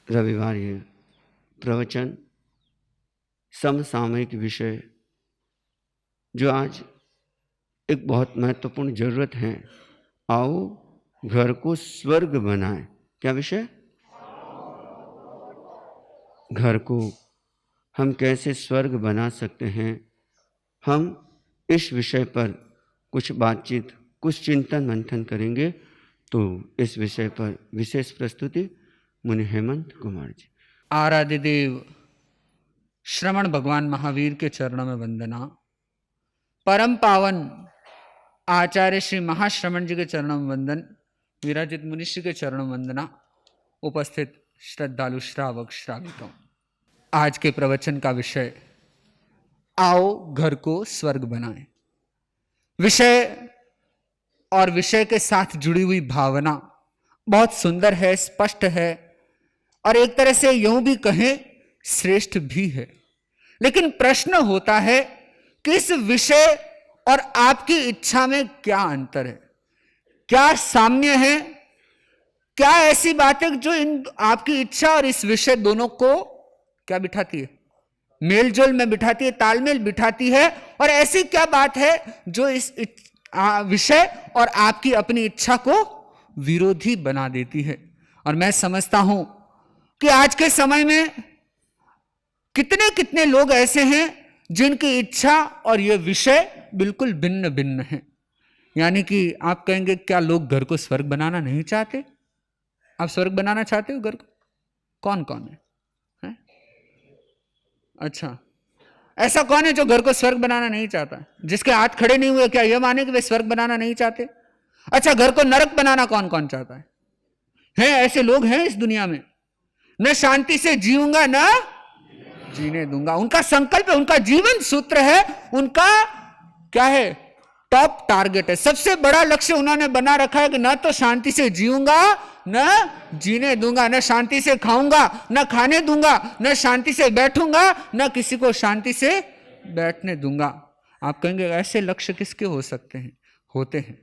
रविवार ये प्रवचन समसामयिक विषय जो आज एक बहुत महत्वपूर्ण जरूरत है। आओ घर को स्वर्ग बनाएं। क्या विषय? घर को हम कैसे स्वर्ग बना सकते हैं, हम इस विषय पर कुछ बातचीत, कुछ चिंतन मंथन करेंगे। तो इस विषय पर विशेष प्रस्तुति मुनि हेमंत कुमार जी। आराध्य देव श्रवण भगवान महावीर के चरणों में वंदना। परम पावन आचार्य श्री महाश्रवण जी के चरणों में वंदन। विराजित मुनिषि के चरणों में वंदना। उपस्थित श्रद्धालु श्रावक श्राविकों, आज के प्रवचन का विषय आओ घर को स्वर्ग बनाएं। विषय और विषय के साथ जुड़ी हुई भावना बहुत सुंदर है, स्पष्ट है और एक तरह से यूं भी कहें श्रेष्ठ भी है। लेकिन प्रश्न होता है कि इस विषय और आपकी इच्छा में क्या अंतर है, क्या साम्य है, क्या ऐसी बात है जो इन आपकी इच्छा और इस विषय दोनों को क्या बिठाती है, मेलजोल में बिठाती है, तालमेल बिठाती है। और ऐसी क्या बात है जो इस विषय और आपकी अपनी इच्छा को विरोधी बना देती है। और मैं समझता हूं कि आज के समय में कितने कितने लोग ऐसे हैं जिनकी इच्छा और यह विषय बिल्कुल भिन्न भिन्न है। यानी कि आप कहेंगे क्या लोग घर को स्वर्ग बनाना नहीं चाहते? आप स्वर्ग बनाना चाहते हो घर को? कौन कौन है? अच्छा, ऐसा कौन है जो घर को स्वर्ग बनाना नहीं चाहता? जिसके हाथ खड़े नहीं हुए क्या यह माने कि वे स्वर्ग बनाना नहीं चाहते? अच्छा, घर को नरक बनाना कौन कौन चाहता है? ऐसे लोग हैं इस दुनिया में। न शांति से जीऊंगा न जीने दूंगा, उनका संकल्प है, उनका जीवन सूत्र है, उनका क्या है, टॉप टारगेट है, सबसे बड़ा लक्ष्य उन्होंने बना रखा है कि न तो शांति से जीऊंगा न जीने दूंगा, न शांति से खाऊंगा न खाने दूंगा, न शांति से बैठूंगा न किसी को शांति से बैठने दूंगा। आप कहेंगे ऐसे लक्ष्य किसके हो सकते हैं? होते हैं,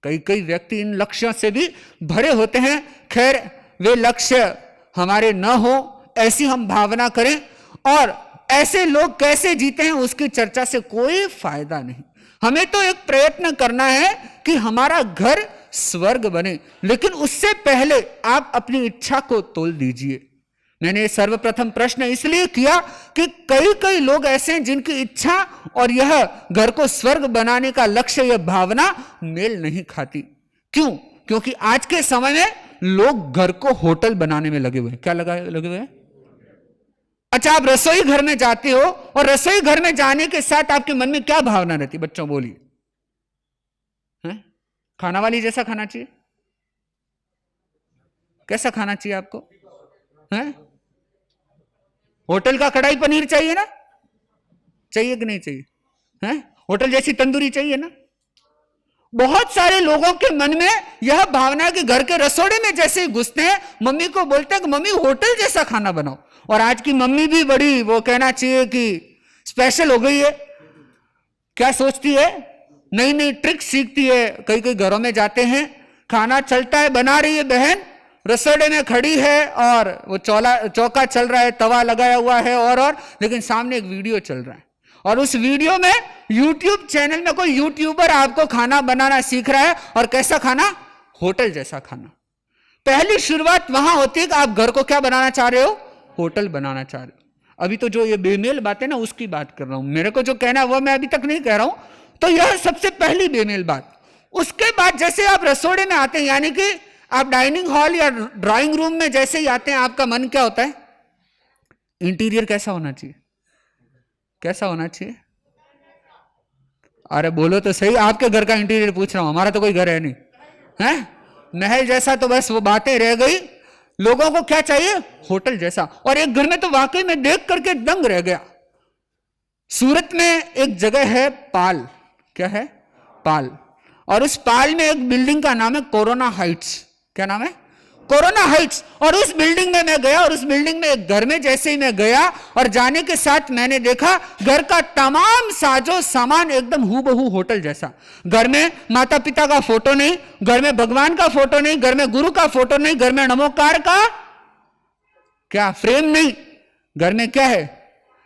कई कई व्यक्ति इन लक्ष्यों से भी भरे होते हैं। खैर, वे लक्ष्य हमारे न हो ऐसी हम भावना करें, और ऐसे लोग कैसे जीते हैं उसकी चर्चा से कोई फायदा नहीं। हमें तो एक प्रयत्न करना है कि हमारा घर स्वर्ग बने, लेकिन उससे पहले आप अपनी इच्छा को तोल दीजिए। मैंने सर्वप्रथम प्रश्न इसलिए किया कि कई कई लोग ऐसे हैं जिनकी इच्छा और यह घर को स्वर्ग बनाने का लक्ष्य, यह भावना मेल नहीं खाती। क्यों? क्योंकि आज के समय में लोग घर को होटल बनाने में लगे हुए हैं। क्या लगे हुए हैं? अच्छा, आप रसोई घर में जाते हो और रसोई घर में जाने के साथ आपके मन में क्या भावना रहती? बच्चों बोलिए। खाना वाली जैसा खाना चाहिए? कैसा खाना चाहिए आपको? होटल का कढ़ाई पनीर चाहिए ना? चाहिए कि नहीं चाहिए? होटल जैसी तंदूरी चाहिए ना? बहुत सारे लोगों के मन में यह भावना है कि घर के रसोड़े में जैसे ही घुसते हैं मम्मी को बोलते हैं कि मम्मी होटल जैसा खाना बनाओ। और आज की मम्मी भी बड़ी, वो कहना चाहिए कि स्पेशल हो गई है। क्या सोचती है? नई नई ट्रिक सीखती है। कई कई घरों में जाते हैं, खाना चलता है, बना रही है बहन, रसोड़े में खड़ी है और वो चौका चल रहा है, तवा लगाया हुआ है और लेकिन सामने एक वीडियो चल रहा है और उस वीडियो में यूट्यूब चैनल में कोई यूट्यूबर आपको खाना बनाना सीख रहा है। और कैसा खाना? होटल जैसा खाना। पहली शुरुआत वहां होती है कि आप घर को क्या बनाना चाह रहे हो? होटल बनाना चाह रहे हो। अभी तो जो ये बेमेल बात है ना, उसकी बात कर रहा हूं। मेरे को जो कहना है वो मैं अभी तक नहीं कह रहा हूं। तो यह सबसे पहली बेमेल बात। उसके बाद जैसे आप रसोड़े में आते हैं, यानी कि आप डाइनिंग हॉल या ड्राइंग रूम में जैसे ही आते हैं, आपका मन क्या होता है? इंटीरियर कैसा होना चाहिए? कैसा होना चाहिए? अरे बोलो तो सही, आपके घर का इंटीरियर पूछ रहा हूं, हमारा तो कोई घर है नहीं। महल जैसा तो बस वो बातें रह गई। लोगों को क्या चाहिए? होटल जैसा। और एक घर में तो वाकई में देख करके दंग रह गया। सूरत में एक जगह है पाल। क्या है? पाल। और उस पाल में एक बिल्डिंग का नाम है कोरोना हाइट्स। क्या नाम है? Corona Heights. और उस बिल्डिंग में मैं गया और उस बिल्डिंग में एक घर में जैसे ही मैं गया और जाने के साथ मैंने देखा घर का तमाम साजो सामान एकदम हूबहू होटल जैसा। घर में माता पिता का फोटो नहीं, घर में भगवान का फोटो नहीं, घर में गुरु का फोटो नहीं, घर में नमोकार का क्या फ्रेम नहीं, घर में क्या है?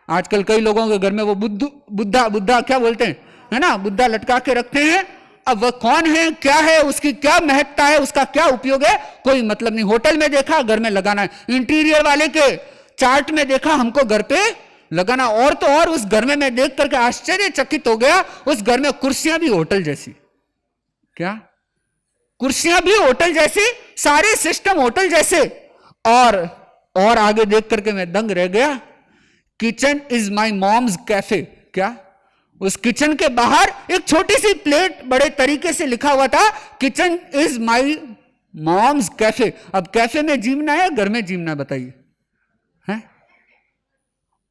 आजकल कई लोगों के घर में वो बुद्धा क्या बोलते हैं, है ना, बुद्धा लटका के रखते हैं। अब वह कौन है, क्या है, उसकी क्या महत्ता है, उसका क्या उपयोग है, कोई मतलब नहीं। होटल में देखा, घर में लगाना है। इंटीरियर वाले के चार्ट में देखा, हमको घर पे लगाना। और तो और उस घर में मैं देख करके आश्चर्यचकित हो गया, उस घर में कुर्सियां भी होटल जैसी। क्या कुर्सियां भी होटल जैसी, सारे सिस्टम होटल जैसे। और आगे देख करके मैं दंग रह गया। Kitchen is my mom's cafe. क्या उस किचन के बाहर एक छोटी सी प्लेट बड़े तरीके से लिखा हुआ था, kitchen is my mom's cafe. अब कैफे में जीवना है, घर में जीवना, बताइए, है?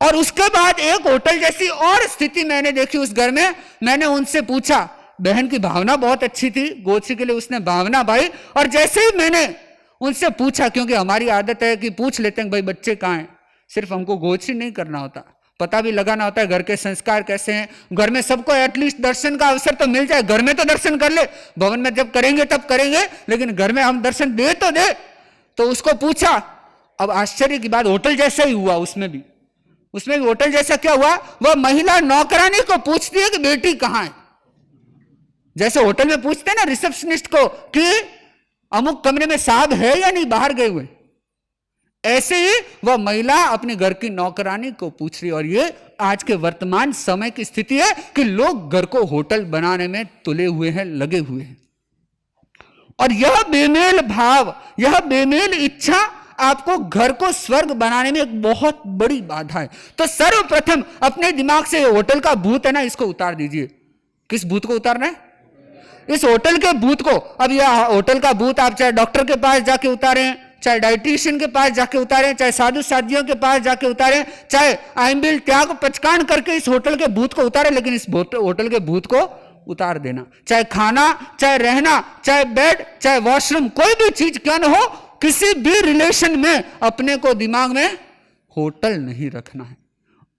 और उसके बाद एक होटल जैसी और स्थिति मैंने देखी उस घर में। मैंने उनसे पूछा, बहन की भावना बहुत अच्छी थी, गोची के लिए उसने भावना भाई। और जैसे ही मैंने उनसे पूछा, क्योंकि हमारी आदत है कि पूछ लेते हैं भाई बच्चे कहाँ हैं, सिर्फ हमको गोची नहीं करना होता, पता भी लगाना होता है घर के संस्कार कैसे हैं। घर में सबको एटलीस्ट दर्शन का अवसर तो मिल जाए। घर में तो दर्शन कर ले, भवन में जब करेंगे तब करेंगे, लेकिन घर में हम दर्शन दे तो दे। तो उसको पूछा। अब आश्चर्य की बात, होटल जैसा ही हुआ उसमें भी होटल जैसा क्या हुआ, वह महिला नौकरानी को पूछती है कि बेटी कहां है। जैसे होटल में पूछते हैं ना रिसेप्शनिस्ट को कि अमुक कमरे में साहब है या नहीं, बाहर गए हुए, ऐसे ही वह महिला अपने घर की नौकरानी को पूछ रही। और ये आज के वर्तमान समय की स्थिति है कि लोग घर को होटल बनाने में तुले हुए हैं, लगे हुए हैं। और यह बेमेल भाव, यह बेमेल इच्छा आपको घर को स्वर्ग बनाने में एक बहुत बड़ी बाधा है। तो सर्वप्रथम अपने दिमाग से होटल का भूत है ना, इसको उतार दीजिए। किस भूत को उतारना है? इस होटल के भूत को। अब यह होटल का भूत आप चाहे डॉक्टर के पास जाके उतारें, चाहे डाइटिशियन के पास जाके उतारें, चाहे साधु साधियों के पास जाके उतारें, चाहे आइंबिल त्याग पचकान करके इस होटल के भूत को उतारें, लेकिन इस होटल के भूत को उतार देना। चाहे खाना, चाहे रहना, चाहे बेड, चाहे वॉशरूम, कोई भी चीज क्यों न हो, किसी भी रिलेशन में अपने को दिमाग में होटल नहीं रखना है।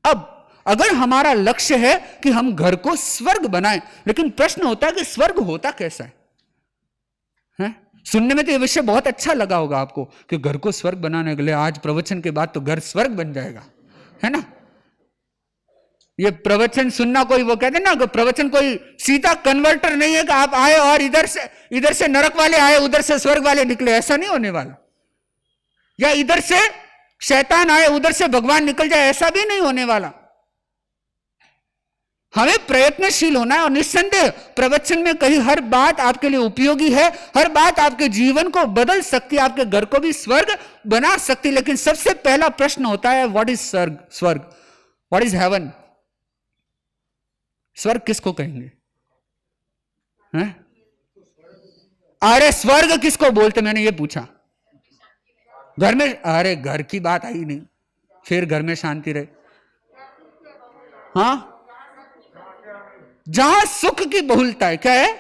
अब अगर हमारा लक्ष्य है कि हम घर को स्वर्ग बनाएं, लेकिन प्रश्न होता है कि स्वर्ग होता कैसा है? सुनने में तो ये विषय बहुत अच्छा लगा होगा आपको कि घर को स्वर्ग बनाने के लिए आज प्रवचन के बाद तो घर स्वर्ग बन जाएगा, है ना? ये प्रवचन सुनना, कोई वो कहते हैं ना कि प्रवचन कोई सीधा कन्वर्टर नहीं है कि आप आए और इधर से नरक वाले आए, उधर से स्वर्ग वाले निकले, ऐसा नहीं होने वाला। या इधर से शैतान आए, उधर से भगवान निकल जाए, ऐसा भी नहीं होने वाला। हमें प्रयत्नशील होना है। और निस्संदेह प्रवचन में कहीं हर बात आपके लिए उपयोगी है, हर बात आपके जीवन को बदल सकती है, आपके घर को भी स्वर्ग बना सकती है। लेकिन सबसे पहला प्रश्न होता है, व्हाट इज स्वर्ग? What is heaven? स्वर्ग किसको कहेंगे? हैं? अरे स्वर्ग किसको बोलते, मैंने ये पूछा। घर में, अरे घर की बात आई नहीं, फिर घर में शांति रहे। हाँ, जहां सुख की बहुलता है, क्या है?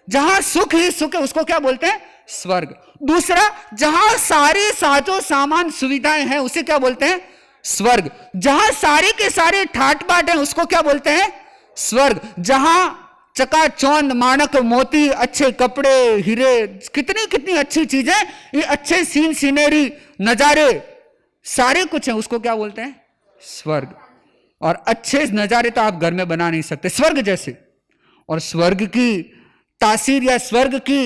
जहां सुख ही सुख है, उसको क्या बोलते हैं? स्वर्ग। दूसरा, जहां सारे साजो सामान सुविधाएं हैं, उसे क्या बोलते हैं? स्वर्ग। जहां सारे के सारे ठाट बाट हैं, उसको क्या बोलते हैं? स्वर्ग। जहां चकाचौंध माणक मोती, अच्छे कपड़े, हीरे, कितनी कितनी अच्छी चीजें, ये अच्छे सीन सीनरी नजारे सारे कुछ हैं, उसको क्या बोलते हैं? स्वर्ग। और अच्छे नजारे तो आप घर में बना नहीं सकते स्वर्ग जैसे। और स्वर्ग की तासीर या स्वर्ग की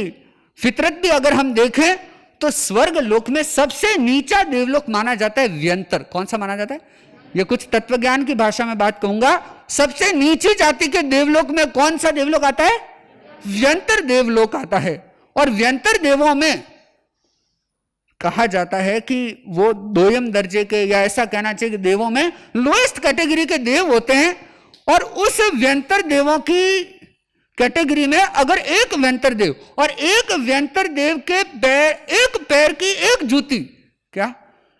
फितरत भी अगर हम देखें तो स्वर्ग लोक में सबसे नीचा देवलोक माना जाता है व्यंतर। कौन सा माना जाता है? ये कुछ तत्वज्ञान की भाषा में बात कहूंगा। सबसे नीची जाति के देवलोक में कौन सा देवलोक आता है? व्यंतर देवलोक आता है। और व्यंतर देवों में कहा जाता है कि वो दोयम दर्जे के, या ऐसा कहना चाहिए कि देवों में लोएस्ट कैटेगरी के देव होते हैं। और उस व्यंतर देवों की कैटेगरी में अगर एक व्यंतर देव और एक व्यंतर देव के एक पैर की एक जूती, क्या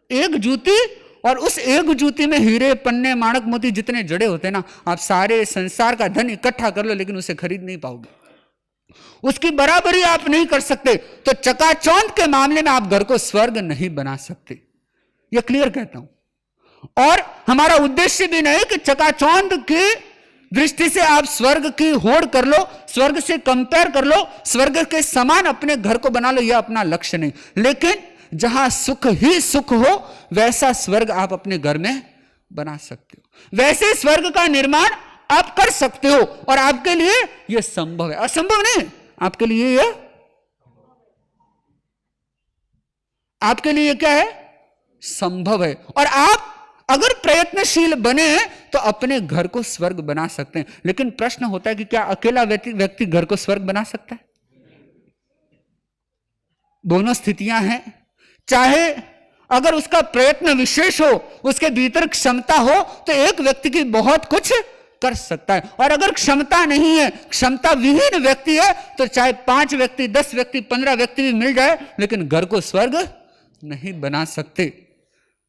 एक जूती, और उस एक जूती में हीरे पन्ने माणक मोती जितने जड़े होते हैं ना, आप सारे संसार का धन इकट्ठा कर लो लेकिन उसे खरीद नहीं पाओगे, उसकी बराबरी आप नहीं कर सकते। तो चकाचौंध के मामले में आप घर को स्वर्ग नहीं बना सकते, यह क्लियर कहता हूं। और हमारा उद्देश्य भी नहीं कि चकाचौंध की दृष्टि से आप स्वर्ग की होड़ कर लो, स्वर्ग से कंपेयर कर लो, स्वर्ग के समान अपने घर को बना लो, यह अपना लक्ष्य नहीं। लेकिन जहां सुख ही सुख हो, वैसा स्वर्ग आप अपने घर में बना सकते हो, वैसे स्वर्ग का निर्माण आप कर सकते हो, और आपके लिए यह संभव है, असंभव नहीं, आपके लिए यह, आपके लिए क्या है, संभव है। और आप अगर प्रयत्नशील बने तो अपने घर को स्वर्ग बना सकते हैं। लेकिन प्रश्न होता है कि क्या अकेला व्यक्ति घर को स्वर्ग बना सकता है? दोनों स्थितियां हैं। चाहे अगर उसका प्रयत्न विशेष हो, उसके भीतर क्षमता हो, तो एक व्यक्ति की बहुत कुछ कर सकता है, और अगर क्षमता नहीं है, क्षमता विहीन व्यक्ति है, तो चाहे 5 व्यक्ति, 10 व्यक्ति, 15 व्यक्ति भी मिल जाए, लेकिन घर को स्वर्ग नहीं बना सकते।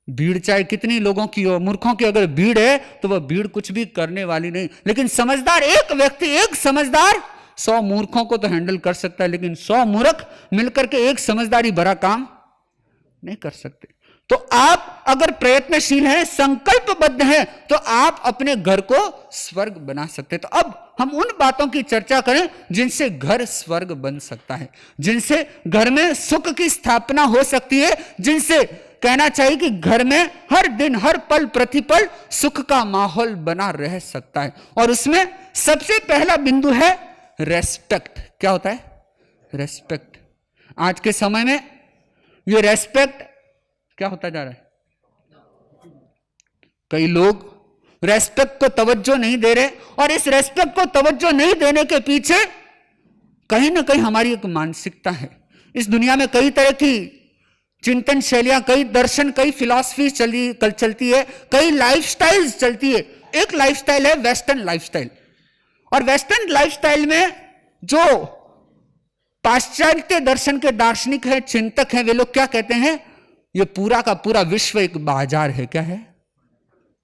भीड़ चाहे कितनी लोगों की हो, मूर्खों की अगर भीड़ है तो वह भीड़ कुछ भी करने वाली नहीं। लेकिन समझदार एक व्यक्ति, एक समझदार 100 मूर्खों को तो हैंडल कर सकता है, लेकिन 100 मूर्ख मिलकर के एक समझदारी भरा काम नहीं कर सकते। तो आप अगर प्रयत्नशील हैं, संकल्पबद्ध हैं, तो आप अपने घर को स्वर्ग बना सकते हैं। तो अब हम उन बातों की चर्चा करें जिनसे घर स्वर्ग बन सकता है, जिनसे घर में सुख की स्थापना हो सकती है, जिनसे कहना चाहिए कि घर में हर दिन, हर पल, प्रतिपल सुख का माहौल बना रह सकता है। और उसमें सबसे पहला बिंदु है रेस्पेक्ट। क्या होता है? रेस्पेक्ट। आज के समय में ये रेस्पेक्ट क्या होता जा रहा है? कई लोग रेस्पेक्ट को तवज्जो नहीं दे रहे, और इस रेस्पेक्ट को तवज्जो नहीं देने के पीछे कहीं ना कहीं हमारी एक मानसिकता है। इस दुनिया में कई तरह की चिंतन शैलियां, कई दर्शन, कई फिलॉसफी चलती है, कई लाइफस्टाइल चलती है। एक लाइफस्टाइल है वेस्टर्न लाइफस्टाइल, और वेस्टर्न लाइफस्टाइल में जो पाश्चात्य दर्शन के दार्शनिक हैं, चिंतक हैं, वे लोग क्या कहते हैं? ये पूरा का पूरा विश्व एक बाजार है। क्या है?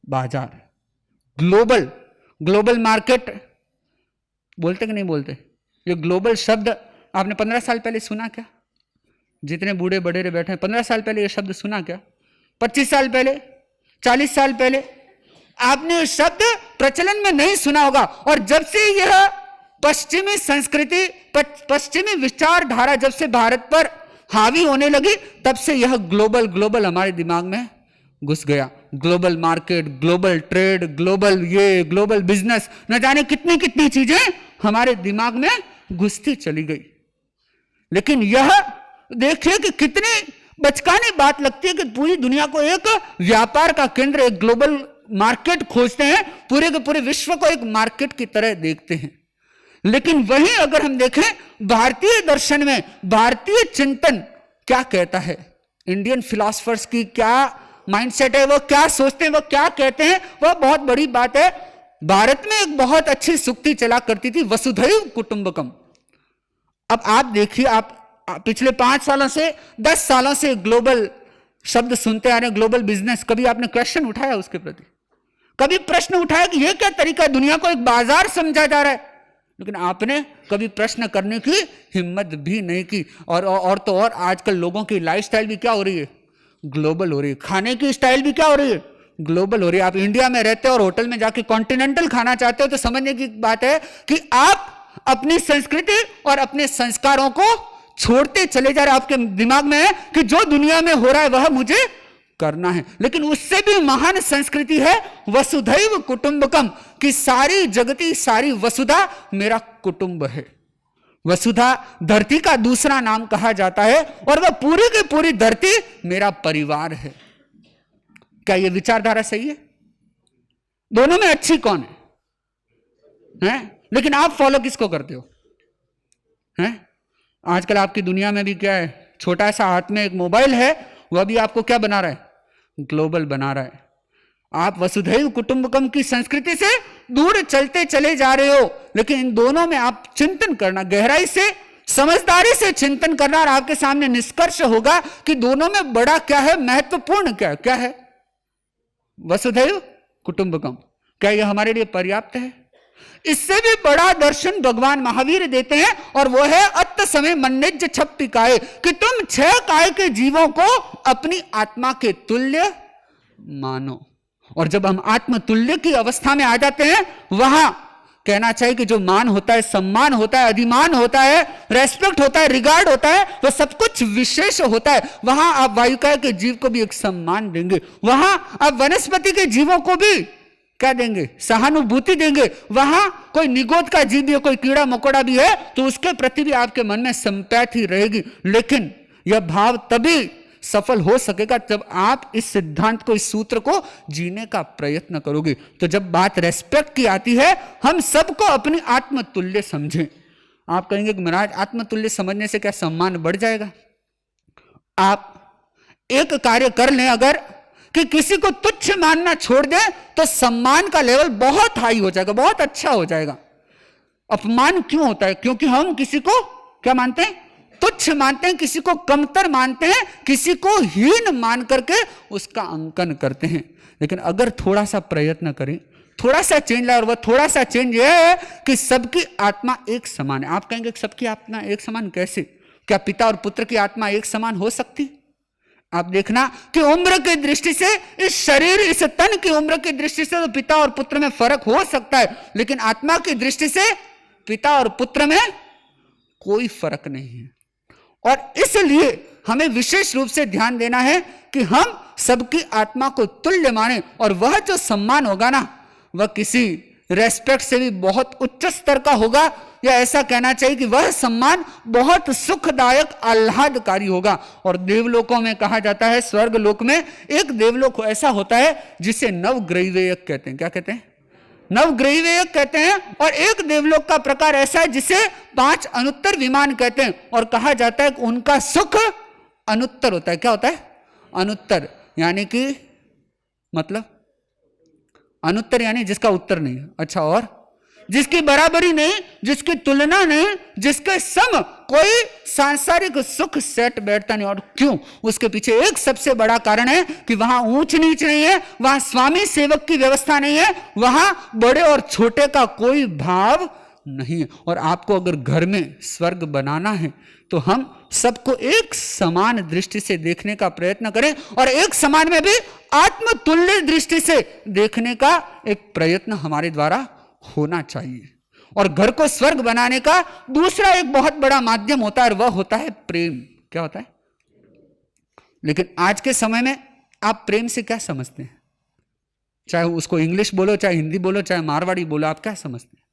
बाजार। ग्लोबल मार्केट बोलते कि नहीं बोलते? ये ग्लोबल शब्द आपने 15 साल पहले सुना क्या? जितने बूढ़े बड़ेरे बैठे हैं, 15 साल पहले ये शब्द सुना क्या? 25 साल पहले, 40 साल पहले आपने ये शब्द प्रचलन में नहीं सुना होगा। और जब से यह पश्चिमी संस्कृति, पश्चिमी विचारधारा जब से भारत पर हावी होने लगी, तब से यह ग्लोबल हमारे दिमाग में घुस गया। Global market, global trade, global business, न जाने कितनी कितनी चीजें हमारे दिमाग में घुसती चली गई। लेकिन यह देखिए कि कितनी बचकानी बात लगती है कि पूरी दुनिया को एक व्यापार का केंद्र, एक ग्लोबल मार्केट खोजते हैं, पूरे के पूरे विश्व को एक मार्केट की तरह देखते हैं। लेकिन वहीं अगर हम देखें भारतीय दर्शन में, भारतीय चिंतन क्या कहता है, इंडियन फिलोसफर्स की क्या माइंडसेट है, वो क्या सोचते हैं, वो क्या कहते हैं, वह बहुत बड़ी बात है। भारत में एक बहुत अच्छी सूक्ति चला करती थी, वसुधैव कुटुंबकम। अब आप देखिए, आप पिछले 5 सालों से 10 सालों से ग्लोबल शब्द सुनते आ रहे हैं, ग्लोबल बिजनेस। कभी आपने क्वेश्चन उठाया उसके प्रति? कभी प्रश्न उठाया कि यह क्या तरीका है? दुनिया को एक बाजार समझा जा रहा है, लेकिन आपने कभी प्रश्न करने की हिम्मत भी नहीं की। और तो और आजकल लोगों की लाइफस्टाइल भी क्या हो रही है? ग्लोबल हो रही है। खाने की स्टाइल भी क्या हो रही है? ग्लोबल हो रही है। आप इंडिया में रहते हो और होटल में जाके कॉन्टिनेंटल खाना चाहते हो, तो समझने की बात है कि आप अपनी संस्कृति और अपने संस्कारों को छोड़ते चले जा रहे। आपके दिमाग में है कि जो दुनिया में हो रहा है वह मुझे करना है। लेकिन उससे भी महान संस्कृति है वसुधैव कुटुंबकम, कि सारी जगती, सारी वसुधा मेरा कुटुंब है। वसुधा धरती का दूसरा नाम कहा जाता है, और वह पूरी की पूरी धरती मेरा परिवार है। क्या यह विचारधारा सही है? दोनों में अच्छी कौन है? लेकिन आप फॉलो किसको करते हो? हैं? आजकल आपकी दुनिया में भी क्या है? छोटा सा हाथ में एक मोबाइल है, वह भी आपको क्या बना रहा है? ग्लोबल बना रहा है। आप वसुधैव कुटुंबकम की संस्कृति से दूर चलते चले जा रहे हो। लेकिन इन दोनों में आप चिंतन करना, गहराई से, समझदारी से चिंतन करना, और आपके सामने निष्कर्ष होगा कि दोनों में बड़ा क्या है, महत्वपूर्ण क्या है? वसुधैव कुटुंबकम। क्या यह हमारे लिए पर्याप्त है? इससे भी बड़ा दर्शन भगवान महावीर देते हैं, और वो है अत्त समय मन्निज छप्पी काय, कि तुम 6 काय के जीवों को अपनी आत्मा के तुल्य मानो। और जब हम आत्म तुल्य की अवस्था में आ जाते हैं, वहां कहना चाहिए कि जो मान होता है, सम्मान होता है, अधिमान होता है, रेस्पेक्ट होता है, रिगार्ड होता है, वह सब कुछ विशेष होता है। वहां आप वायुकाय के जीव को भी एक सम्मान देंगे, वहां आप वनस्पति के जीवों को भी क्या देंगे, सहानुभूति देंगे। वहां कोई निगोद का जीव है, कोई कीड़ा मकोड़ा भी है तो उसके प्रति भी आपके मन में सिंपैथी रहेगी। लेकिन यह भाव तभी सफल हो सकेगा जब आप इस सिद्धांत को, इस सूत्र को जीने का प्रयत्न करोगे। तो जब बात रेस्पेक्ट की आती है, हम सबको अपनी आत्मतुल्य समझें। आप कहेंगे कि महाराज आत्मतुल्य समझने से क्या सम्मान बढ़ जाएगा? आप एक कार्य कर लें अगर कि किसी को तुच्छ मानना छोड़ दें तो सम्मान का लेवल बहुत हाई हो जाएगा, बहुत अच्छा हो जाएगा। अपमान क्यों होता है? क्योंकि हम किसी को क्या मानते हैं? तुच्छ मानते हैं, किसी को कमतर मानते हैं, किसी को हीन मान करके उसका अंकन करते हैं। लेकिन अगर थोड़ा सा प्रयत्न करें, थोड़ा सा चेंज लाए, और वह थोड़ा सा चेंज यह है कि सबकी आत्मा एक समान है। आप कहेंगे सबकी आत्मा एक समान कैसे? क्या पिता और पुत्र की आत्मा एक समान हो सकती? आप देखना कि उम्र की दृष्टि से, इस शरीर, इस तन की उम्र की दृष्टि से तो पिता और पुत्र में फर्क हो सकता है, लेकिन आत्मा की दृष्टि से पिता और पुत्र में कोई फर्क नहीं है। और इसलिए हमें विशेष रूप से ध्यान देना है कि हम सबकी आत्मा को तुल्य माने, और वह जो सम्मान होगा ना, वह किसी रेस्पेक्ट से भी बहुत उच्च स्तर का होगा, या ऐसा कहना चाहिए कि वह सम्मान बहुत सुखदायक, आह्लादकारी होगा। और देवलोकों में कहा जाता है, स्वर्ग लोक में एक देवलोक ऐसा होता है जिसे नवग्रहीवेयक कहते हैं। क्या कहते हैं? नवग्रहीवेयक कहते हैं। और एक देवलोक का प्रकार ऐसा है जिसे 5 अनुत्तर विमान कहते हैं, और कहा जाता है कि उनका सुख अनुत्तर होता है। क्या होता है? अनुत्तर, यानी कि मतलब अनुत्तर यानी जिसका उत्तर नहीं। अच्छा, और जिसकी बराबरी नहीं, जिसकी तुलना नहीं, जिसके सम कोई सांसारिक सुख सेट बैठता नहीं। और क्यों? उसके पीछे एक सबसे बड़ा कारण है कि वहां ऊंच नीच नहीं है, वहां स्वामी सेवक की व्यवस्था नहीं है, वहां बड़े और छोटे का कोई भाव नहीं है। और आपको अगर घर में स्वर्ग बनाना है तो हम सबको एक समान दृष्टि से देखने का प्रयत्न करें, और एक समान में भी आत्मतुल्य दृष्टि से देखने का एक प्रयत्न हमारे द्वारा होना चाहिए। और घर को स्वर्ग बनाने का दूसरा एक बहुत बड़ा माध्यम होता है, और वह होता है प्रेम। क्या होता है? लेकिन आज के समय में आप प्रेम से क्या समझते हैं? चाहे उसको इंग्लिश बोलो, चाहे हिंदी बोलो, चाहे मारवाड़ी बोलो, आप क्या समझते हैं?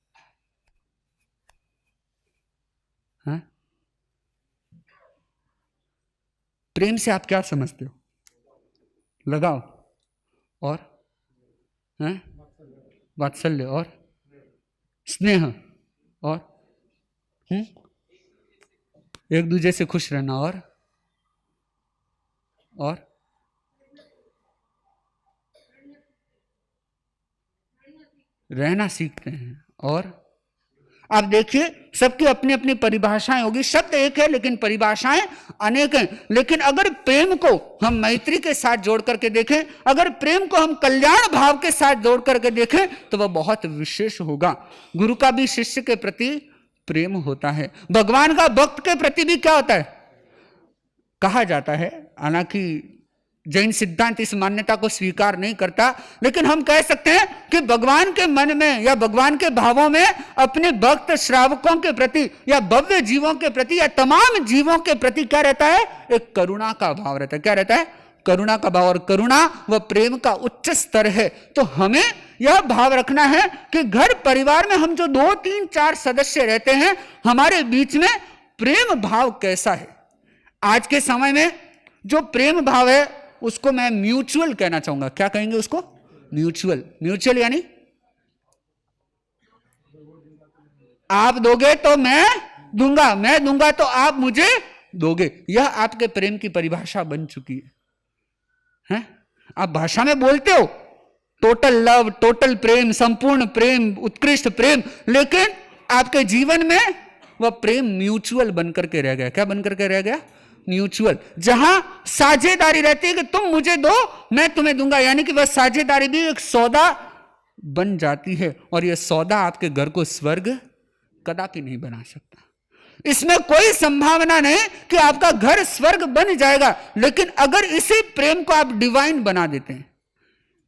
हाँ? प्रेम से आप क्या समझते हो? लगाओ, और वात्सल्य, और स्नेह, और एक दूसरे से खुश रहना, और रहना सीखते हैं। और आप देखिए सबकी अपनी अपनी परिभाषाएं होगी, शब्द एक है लेकिन परिभाषाएं अनेक हैं। लेकिन अगर प्रेम को हम मैत्री के साथ जोड़ करके देखें, अगर प्रेम को हम कल्याण भाव के साथ जोड़ करके देखें तो वह बहुत विशेष होगा। गुरु का भी शिष्य के प्रति प्रेम होता है, भगवान का भक्त के प्रति भी क्या होता है? कहा जाता है, हालांकि जैन सिद्धांत इस मान्यता को स्वीकार नहीं करता, लेकिन हम कह सकते हैं कि भगवान के मन में या भगवान के भावों में अपने भक्त श्रावकों के प्रति या भव्य जीवों के प्रति या तमाम जीवों के प्रति क्या रहता है? एक करुणा का भाव रहता है। क्या रहता है? करुणा का भाव। और करुणा व प्रेम का उच्च स्तर है। तो हमें यह भाव रखना है कि घर परिवार में हम जो 2, 3, 4 सदस्य रहते हैं, हमारे बीच में प्रेम भाव कैसा है। आज के समय में जो प्रेम भाव है उसको मैं म्यूचुअल कहना चाहूंगा। क्या कहेंगे उसको? म्यूचुअल। म्यूचुअल यानी आप दोगे तो मैं दूंगा, मैं दूंगा तो आप मुझे दोगे। यह आपके प्रेम की परिभाषा बन चुकी है। आप भाषा में बोलते हो टोटल लव, टोटल प्रेम, संपूर्ण प्रेम, उत्कृष्ट प्रेम, लेकिन आपके जीवन में वह प्रेम म्यूचुअल बनकर के रह गया। क्या बनकर के रह गया? म्यूचुअल। जहां साझेदारी रहती है कि तुम मुझे दो मैं तुम्हें दूंगा, यानी कि वह साझेदारी भी एक सौदा बन जाती है। और यह सौदा आपके घर को स्वर्ग कदापि नहीं बना सकता। इसमें कोई संभावना नहीं कि आपका घर स्वर्ग बन जाएगा, लेकिन अगर इसी प्रेम को आप डिवाइन बना देते हैं,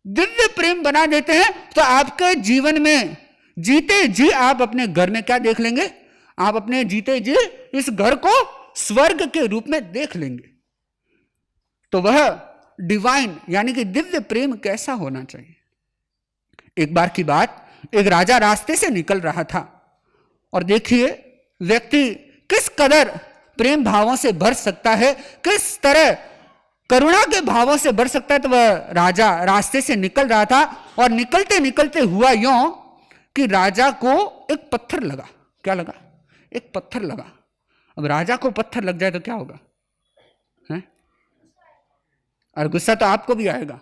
दिव्य प्रेम बना देते हैं, तो आपके जीवन में जीते जी आप अपने घर में क्या देख लेंगे? आप अपने जीते जी इस घर को स्वर्ग के रूप में देख लेंगे। तो वह डिवाइन यानी कि दिव्य प्रेम कैसा होना चाहिए? एक बार की बात, एक राजा रास्ते से निकल रहा था और देखिए व्यक्ति किस कदर प्रेम भावों से भर सकता है, किस तरह करुणा के भावों से भर सकता है। तो वह राजा रास्ते से निकल रहा था और निकलते निकलते हुआ यूं कि राजा को एक पत्थर लगा। क्या लगा? एक पत्थर लगा। अब राजा को पत्थर लग जाए तो क्या होगा? है? और गुस्सा तो आपको भी आएगा,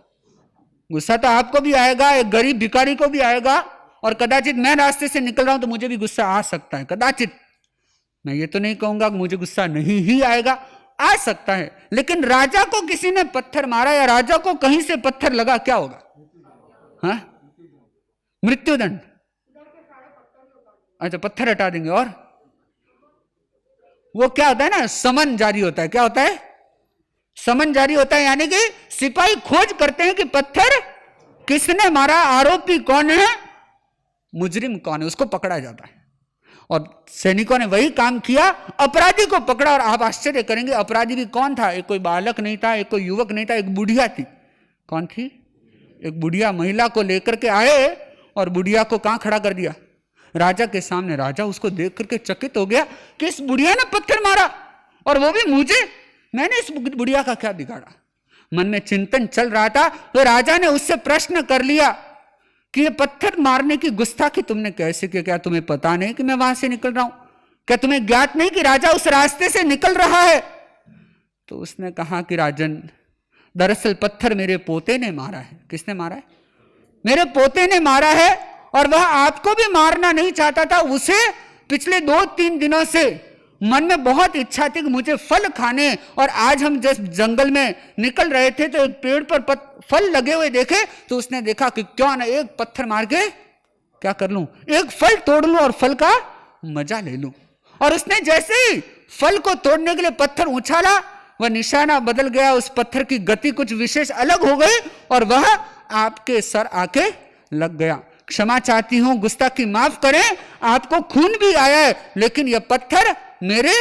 गुस्सा तो आपको भी आएगा, एक गरीब भिखारी को भी आएगा, और कदाचित मैं रास्ते से निकल रहा हूं तो मुझे भी गुस्सा आ सकता है। कदाचित, मैं ये तो नहीं कहूंगा कि मुझे गुस्सा नहीं ही आएगा, आ सकता है। लेकिन राजा को किसी ने पत्थर मारा या राजा को कहीं से पत्थर लगा, क्या होगा? हाँ, मृत्युदंड। अच्छा, पत्थर हटा देंगे। और वो क्या होता है ना, समन जारी होता है। क्या होता है? समन जारी होता है, यानी कि सिपाही खोज करते हैं कि पत्थर किसने मारा, आरोपी कौन है, मुजरिम कौन है, उसको पकड़ा जाता है। और सैनिकों ने वही काम किया, अपराधी को पकड़ा। और आप आश्चर्य करेंगे, अपराधी भी कौन था? एक कोई बालक नहीं था, एक कोई युवक नहीं था, एक बुढ़िया थी। कौन थी? एक बुढ़िया महिला को लेकर के आए और बुढ़िया को कहां खड़ा कर दिया? राजा के सामने। राजा उसको देख करके चकित हो गया कि इस बुढ़िया ने पत्थर मारा, और वो भी मुझे, मैंने इस बुढ़िया का क्या बिगाड़ा? मन में चिंतन चल रहा था तो राजा ने उससे प्रश्न कर लिया कि ये पत्थर मारने की गुस्ताखी तुमने कैसे किया? क्या तुम्हें पता नहीं कि मैं वहां से निकल रहा हूं? क्या तुम्हें ज्ञात नहीं कि राजा उस रास्ते से निकल रहा है? तो उसने कहा कि राजन, दरअसल पत्थर मेरे पोते ने मारा है। किसने मारा है? मेरे पोते ने मारा है, और वह आपको भी मारना नहीं चाहता था। उसे पिछले 2-3 दिनों से मन में बहुत इच्छा थी कि मुझे फल खाने, और आज हम जिस जंगल में निकल रहे थे तो एक पेड़ पर फल लगे हुए देखे, तो उसने देखा कि क्यों ना एक पत्थर मार के क्या कर लूं, एक फल तोड़ लूं और फल का मजा ले लूं। और उसने जैसे ही फल को तोड़ने के लिए पत्थर उछाला, वह निशाना बदल गया, उस पत्थर की गति कुछ विशेष अलग हो गई और वह आपके सर आके लग गया। क्षमा चाहती हूं, गुस्ताखी माफ करें, आपको खून भी आया है, लेकिन यह पत्थर मेरे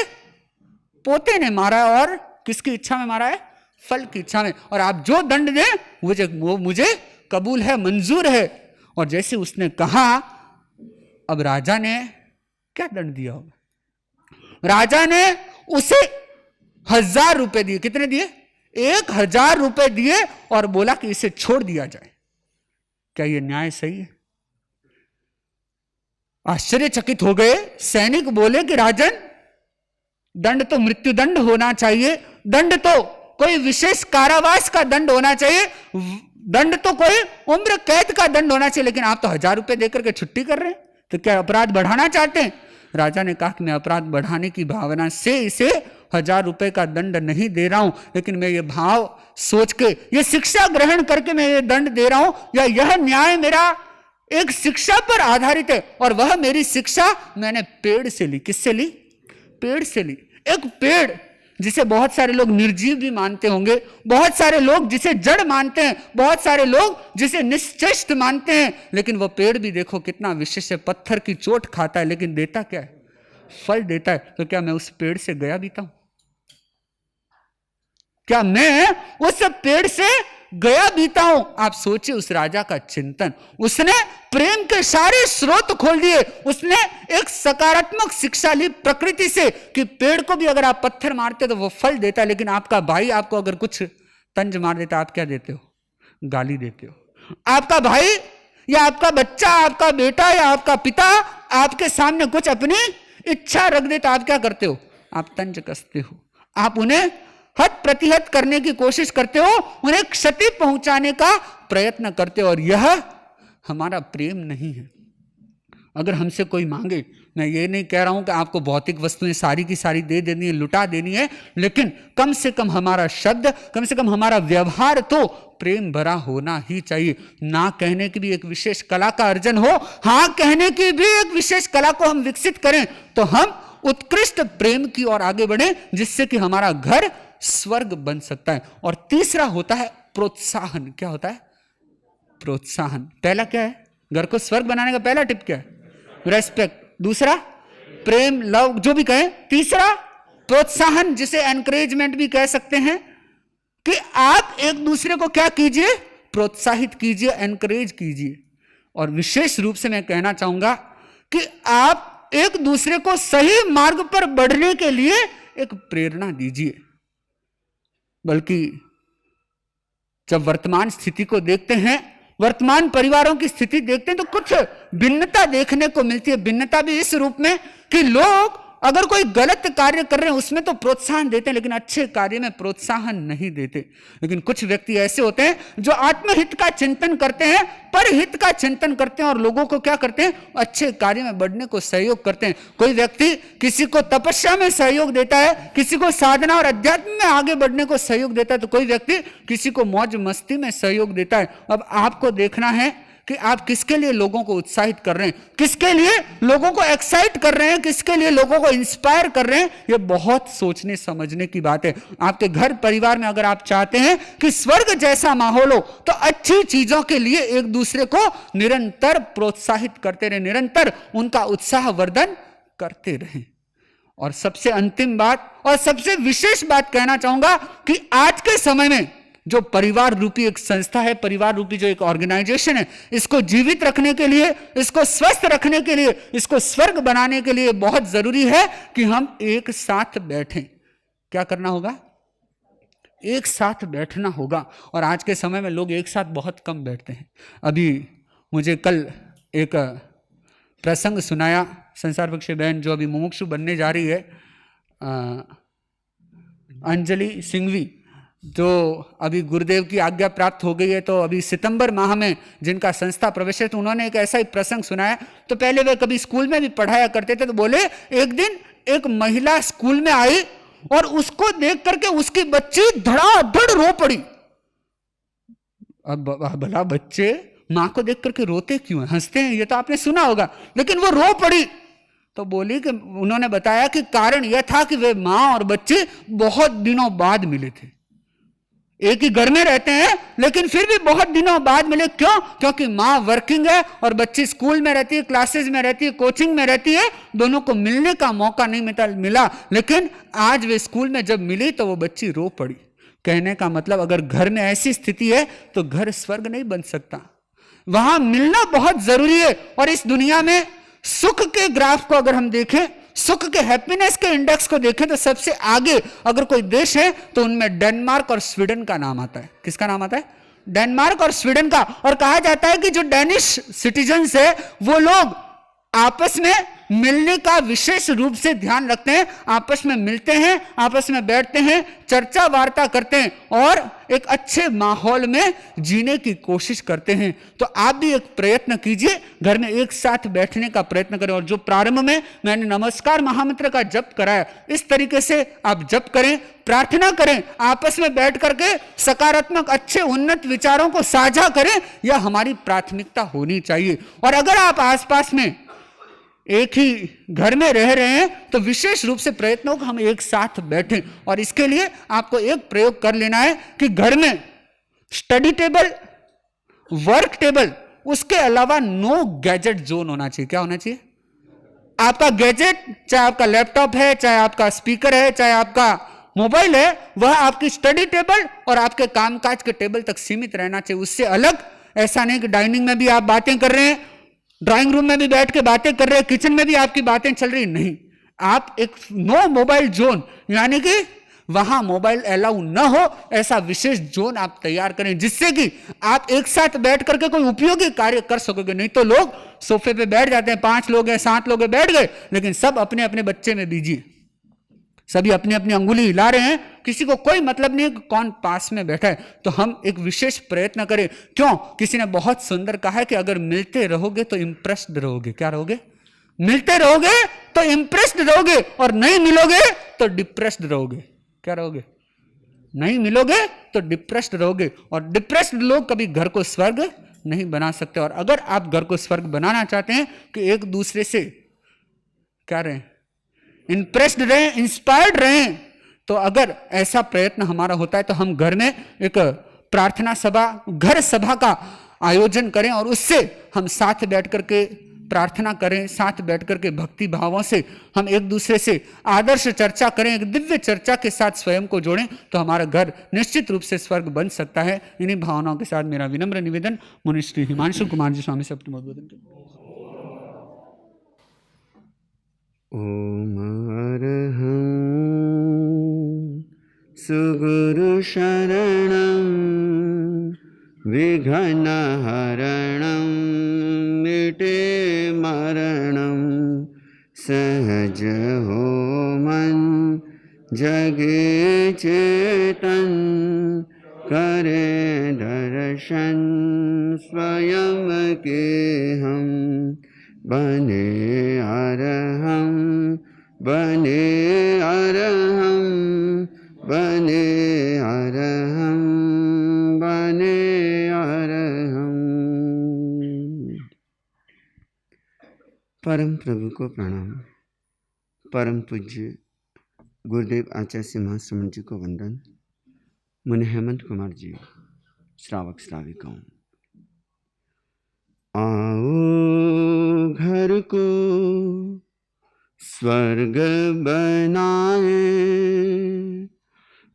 पोते ने मारा है। और किसकी इच्छा में मारा है? फल की इच्छा में। और आप जो दंड दें वो मुझे कबूल है, मंजूर है। और जैसे उसने कहा, अब राजा ने क्या दंड दिया होगा? राजा ने उसे 1000 रुपए दिए। कितने दिए? 1000 रुपए दिए और बोला कि इसे छोड़ दिया जाए। क्या यह न्याय सही है? आश्चर्यचकित हो गए सैनिक। बोले कि राजन, दंड तो मृत्युदंड होना चाहिए, दंड तो कोई विशेष कारावास का दंड होना चाहिए, दंड तो कोई उम्र कैद का दंड होना चाहिए, लेकिन आप तो 1000 रुपए देकर के छुट्टी कर रहे हैं। तो क्या अपराध बढ़ाना चाहते हैं? राजा ने कहा कि मैं अपराध बढ़ाने की भावना से इसे 1000 रुपए का दंड नहीं दे रहा हूं, लेकिन मैं ये भाव सोच के, ये शिक्षा ग्रहण करके मैं ये दंड दे रहा हूं, या यह न्याय मेरा एक शिक्षा पर आधारित है। और वह मेरी शिक्षा मैंने पेड़ से ली। किससे ली? पेड़ से ली। एक पेड़ जिसे बहुत सारे लोग निर्जीव भी मानते होंगे, बहुत सारे लोग जिसे जड़ मानते हैं, बहुत सारे लोग जिसे निश्चेष्ट मानते हैं, लेकिन वह पेड़ भी देखो कितना विशेष है। पत्थर की चोट खाता है, लेकिन देता क्या है? फल देता है। तो क्या मैं उस पेड़ से गया बीता हूं? क्या मैं उस पेड़ से गया बीता हूं? आप सोचिए उस राजा का चिंतन। उसने प्रेम के सारे स्रोत खोल दिए। उसने एक सकारात्मक शिक्षा ली प्रकृति से कि पेड़ को भी अगर आप पत्थर मारते तो वो फल देता है, लेकिन आपका भाई आपको अगर कुछ तंज मार देता, आप क्या देते हो? गाली देते हो। आपका भाई या आपका बच्चा, आपका बेटा या आपका पिता आपके सामने कुछ अपनी इच्छा रख देता, आप क्या करते हो? आप तंज कसते हो। आप उन्हें हद प्रतिहत करने की कोशिश करते हो, उन्हें क्षति पहुंचाने का प्रयत्न करते हो। और यह हमारा प्रेम नहीं है। अगर हमसे कोई मांगे, मैं ये नहीं कह रहा हूं कि आपको भौतिक वस्तुएं सारी की सारी दे देनी है, लुटा देनी है, लेकिन कम से कम हमारा शब्द, कम से कम हमारा व्यवहार तो प्रेम भरा होना ही चाहिए। ना कहने की भी एक विशेष कला का अर्जन हो, हाँ कहने की भी एक विशेष कला को हम विकसित करें, तो हम उत्कृष्ट प्रेम की ओर आगे बढ़े, जिससे कि हमारा घर स्वर्ग बन सकता है। और तीसरा होता है प्रोत्साहन। क्या होता है? प्रोत्साहन। पहला क्या है? घर को स्वर्ग बनाने का पहला टिप क्या है? रेस्पेक्ट, दूसरा प्रेम, लव, जो भी कहें, तीसरा प्रोत्साहन, जिसे एनकरेजमेंट भी कह सकते हैं, कि आप एक दूसरे को क्या कीजिए, प्रोत्साहित कीजिए, एनकरेज कीजिए। और विशेष रूप से मैं कहना चाहूंगा कि आप एक दूसरे को सही मार्ग पर बढ़ने के लिए एक प्रेरणा दीजिए। बल्कि जब वर्तमान स्थिति को देखते हैं, वर्तमान परिवारों की स्थिति देखते हैं, तो कुछ भिन्नता देखने को मिलती है। भिन्नता भी इस रूप में कि लोग अगर कोई गलत कार्य कर रहे हैं उसमें तो प्रोत्साहन देते हैं, लेकिन अच्छे कार्य में प्रोत्साहन नहीं देते। लेकिन कुछ व्यक्ति ऐसे होते हैं जो आत्महित का चिंतन करते हैं, परहित का चिंतन करते हैं और लोगों को क्या करते हैं, अच्छे कार्य में बढ़ने को सहयोग करते हैं। कोई व्यक्ति किसी को तपस्या में सहयोग देता है, किसी को साधना और अध्यात्म में आगे बढ़ने को सहयोग देता है, तो कोई व्यक्ति किसी को मौज मस्ती में सहयोग देता है। अब आपको देखना है कि आप किसके लिए लोगों को उत्साहित कर रहे हैं, किसके लिए लोगों को एक्साइट कर रहे हैं, किसके लिए लोगों को इंस्पायर कर रहे हैं। यह बहुत सोचने समझने की बात है। आपके घर परिवार में अगर आप चाहते हैं कि स्वर्ग जैसा माहौल हो, तो अच्छी चीजों के लिए एक दूसरे को निरंतर प्रोत्साहित करते रहे, निरंतर उनका उत्साह वर्धन करते रहें। और सबसे अंतिम बात और सबसे विशेष बात कहना चाहूंगा कि आज के समय में जो परिवार रूपी एक संस्था है, परिवार रूपी जो एक ऑर्गेनाइजेशन है, इसको जीवित रखने के लिए, इसको स्वस्थ रखने के लिए, इसको स्वर्ग बनाने के लिए बहुत जरूरी है कि हम एक साथ बैठें। क्या करना होगा? एक साथ बैठना होगा। और आज के समय में लोग एक साथ बहुत कम बैठते हैं। अभी मुझे कल एक प्रसंग सुनाया संसार बख्शे बहन, जो अभी मुमुक्षु बनने जा रही है, अंजलि सिंघवी, जो अभी गुरुदेव की आज्ञा प्राप्त हो गई है, तो अभी सितंबर माह में जिनका संस्था प्रवेश है, तो उन्होंने एक ऐसा ही प्रसंग सुनाया। तो पहले वे कभी स्कूल में भी पढ़ाया करते थे, तो बोले एक दिन एक महिला स्कूल में आई और उसको देख करके उसकी बच्ची धड़ाधड़ रो पड़ी। अब भला बच्चे माँ को देख करके रोते क्यों हैं, हंसते हैं, ये तो आपने सुना होगा, लेकिन वो रो पड़ी। तो बोली कि उन्होंने बताया कि कारण यह था कि वे माँ और बच्चे बहुत दिनों बाद मिले थे। एक ही घर में रहते हैं लेकिन फिर भी बहुत दिनों बाद मिले। क्यों? क्योंकि माँ वर्किंग है और बच्ची स्कूल में रहती है, क्लासेस में रहती है, कोचिंग में रहती है, दोनों को मिलने का मौका नहीं मिला। लेकिन आज वे स्कूल में जब मिली तो वो बच्ची रो पड़ी। कहने का मतलब, अगर घर में ऐसी स्थिति है तो घर स्वर्ग नहीं बन सकता, वहां मिलना बहुत जरूरी है। और इस दुनिया में सुख के ग्राफ को अगर हम देखें, सुख के हैप्पीनेस के इंडेक्स को देखें, तो सबसे आगे अगर कोई देश है तो उनमें डेनमार्क और स्वीडन का नाम आता है। किसका नाम आता है? डेनमार्क और स्वीडन का। और कहा जाता है कि जो डेनिश सिटीजन्स है वो लोग आपस में मिलने का विशेष रूप से ध्यान रखते हैं, आपस में मिलते हैं, आपस में बैठते हैं, चर्चा वार्ता करते हैं और एक अच्छे माहौल में जीने की कोशिश करते हैं। तो आप भी एक प्रयत्न कीजिए, घर में एक साथ बैठने का प्रयत्न करें। और जो प्रारंभ में मैंने नमस्कार महामंत्र का जप कराया, इस तरीके से आप जप करें, प्रार्थना करें, आपस में बैठ करके सकारात्मक अच्छे उन्नत विचारों को साझा करें। यह हमारी प्राथमिकता होनी चाहिए। और अगर आप आसपास में एक ही घर में रह रहे हैं तो विशेष रूप से प्रयत्न हो कि हम एक साथ बैठें। और इसके लिए आपको एक प्रयोग कर लेना है कि घर में स्टडी टेबल, वर्क टेबल, उसके अलावा नो गैजेट जोन होना चाहिए। क्या होना चाहिए? आपका गैजेट, चाहे आपका लैपटॉप है, चाहे आपका स्पीकर है, चाहे आपका मोबाइल है, वह आपकी स्टडी टेबल और आपके कामकाज के टेबल तक सीमित रहना चाहिए, उससे अलग। ऐसा नहीं कि डाइनिंग में भी आप बातें कर रहे हैं, ड्राइंग रूम में भी बैठ के बातें कर रहे हैं, किचन में भी आपकी बातें चल रही, नहीं। आप एक नो मोबाइल जोन, यानी कि वहां मोबाइल अलाउ न हो, ऐसा विशेष जोन आप तैयार करें, जिससे कि आप एक साथ बैठ करके कोई उपयोगी कार्य कर सकोगे। नहीं तो लोग सोफे पे बैठ जाते हैं, 5 लोग हैं, 7 लोग हैं, बैठ गए, लेकिन सब अपने अपने बच्चे में बिजी, सभी अपनी अपनी अंगुली हिला रहे हैं, किसी को कोई मतलब नहीं कि कौन पास में बैठा है। तो हम एक विशेष प्रयत्न करें। क्यों? किसी ने बहुत सुंदर कहा है कि अगर मिलते रहोगे तो इंप्रेस्ड रहोगे। क्या रहोगे? मिलते रहोगे तो इंप्रेस्ड रहोगे, और नहीं मिलोगे तो डिप्रेस्ड रहोगे। क्या रहोगे? नहीं मिलोगे तो डिप्रेस्ड रहोगे, और डिप्रेस्ड लोग कभी घर को स्वर्ग नहीं बना सकते। और अगर आप घर को स्वर्ग बनाना चाहते हैं कि एक दूसरे से क्या रहें, इंप्रेस्ड रहें, इंस्पायर्ड रहें, तो अगर ऐसा प्रयत्न हमारा होता है तो हम घर में एक प्रार्थना सभा, घर सभा का आयोजन करें और उससे हम साथ बैठ करके प्रार्थना करें, साथ बैठ करके भक्ति भावों से हम एक दूसरे से आदर्श चर्चा करें, एक दिव्य चर्चा के साथ स्वयं को जोड़ें, तो हमारा घर निश्चित रूप से स्वर्ग बन सकता है। इन्हीं भावनाओं के साथ मेरा विनम्र निवेदन मुनि श्री हिमांशु कुमार जी स्वामी से अपने उद्बोधन करें। ओम अरहं सुगुरु शरणं विघ्नहरणं मिटे मरणं सहज हो मन जगे चेतन करे दर्शन स्वयं के हम बने अरहं बने अरहं बने अरहं बने अरहं। परम प्रभु को प्रणाम। परम पूज्य गुरुदेव आचार्य सिंह सुमन जी को वंदन। मुनि हेमंत कुमार जी, श्रावक श्राविकाओं, आओ घर को स्वर्ग बनाए,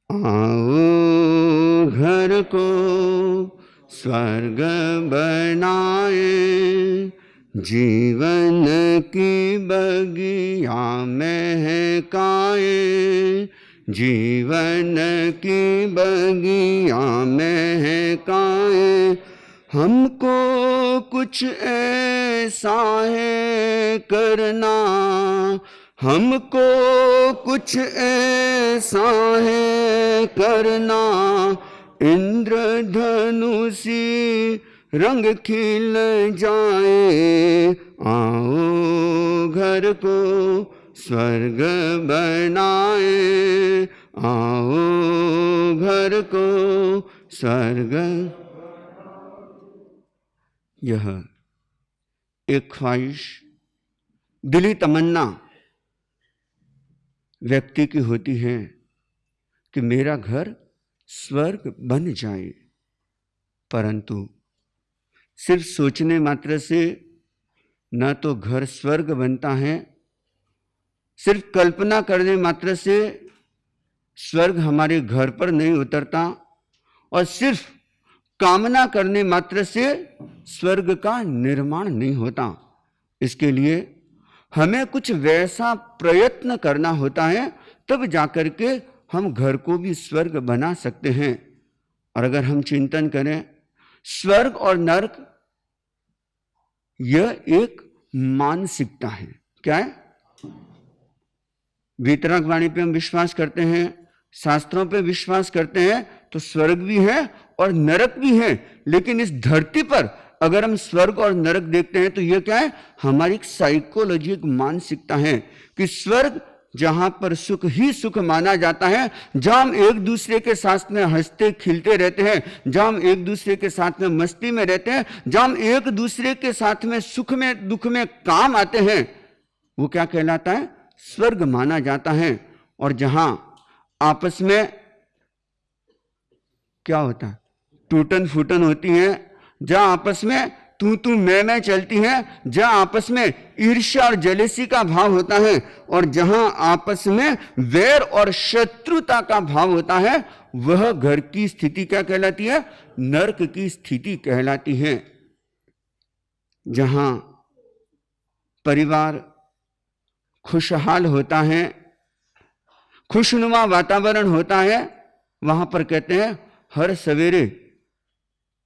आओ घर को स्वर्ग बनाए, जीवन की बगिया महकाए, जीवन की बगिया महकाए। हमको कुछ ऐसा है करना, हमको कुछ ऐसा है करना, इंद्रधनुषी रंग खिल जाए। आओ घर को स्वर्ग बनाए, आओ घर को स्वर्ग। यह एक ख्वाहिश, दिली तमन्ना व्यक्ति की होती है कि मेरा घर स्वर्ग बन जाए, परंतु सिर्फ सोचने मात्र से न तो घर स्वर्ग बनता है, सिर्फ कल्पना करने मात्र से स्वर्ग हमारे घर पर नहीं उतरता, और सिर्फ कामना करने मात्र से स्वर्ग का निर्माण नहीं होता। इसके लिए हमें कुछ वैसा प्रयत्न करना होता है, तब जाकर के हम घर को भी स्वर्ग बना सकते हैं। और अगर हम चिंतन करें, स्वर्ग और नरक यह एक मानसिकता है। क्या है? वीतराग वाणी पे हम विश्वास करते हैं, शास्त्रों पे विश्वास करते हैं, तो स्वर्ग भी है और नरक भी है। लेकिन इस धरती पर अगर हम स्वर्ग और नरक देखते हैं तो यह क्या है? हमारी एक साइकोलॉजी, एक मानसिकता है कि स्वर्ग जहां पर सुख ही सुख माना जाता है, जहां हम एक दूसरे के साथ में हंसते खिलते रहते हैं, जहां हम एक दूसरे के साथ में मस्ती में रहते हैं, जहां हम एक दूसरे के साथ में सुख में दुख में काम आते हैं, वो क्या कहलाता है? स्वर्ग माना जाता है। और जहां आपस में क्या होता है? टूटन फूटन होती है, जहां आपस में तू मैं चलती है, जहां आपस में ईर्ष्या और जलेसी का भाव होता है, और जहां आपस में वैर और शत्रुता का भाव होता है, वह घर की स्थिति क्या कहलाती है? नरक की स्थिति कहलाती है। जहां परिवार खुशहाल होता है, खुशनुमा वातावरण होता है, वहां पर कहते हैं हर सवेरे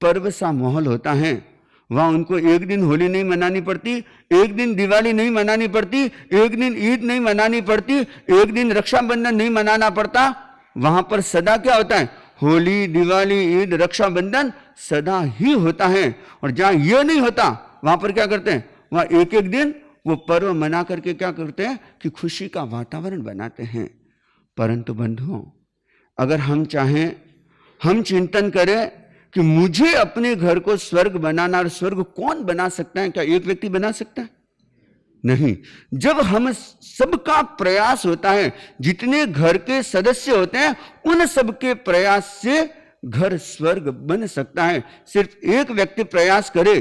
पर्व सा माहौल होता है। वहां उनको एक दिन होली नहीं मनानी पड़ती, एक दिन दिवाली नहीं मनानी पड़ती, एक दिन ईद नहीं मनानी पड़ती, एक दिन रक्षाबंधन नहीं मनाना पड़ता। वहां पर सदा क्या होता है? होली, दिवाली, ईद, रक्षाबंधन सदा ही होता है। और जहां यह नहीं होता, वहां पर क्या करते हैं? वहां एक एक दिन वो पर्व मना करके क्या करते हैं कि खुशी का वातावरण बनाते हैं। परंतु बंधुओं, अगर हम चाहें, हम चिंतन करें कि मुझे अपने घर को स्वर्ग बनाना, और स्वर्ग कौन बना सकता है? क्या एक व्यक्ति बना सकता है? नहीं। जब हम सबका प्रयास होता है, जितने घर के सदस्य होते हैं उन सबके प्रयास से घर स्वर्ग बन सकता है। सिर्फ एक व्यक्ति प्रयास करे,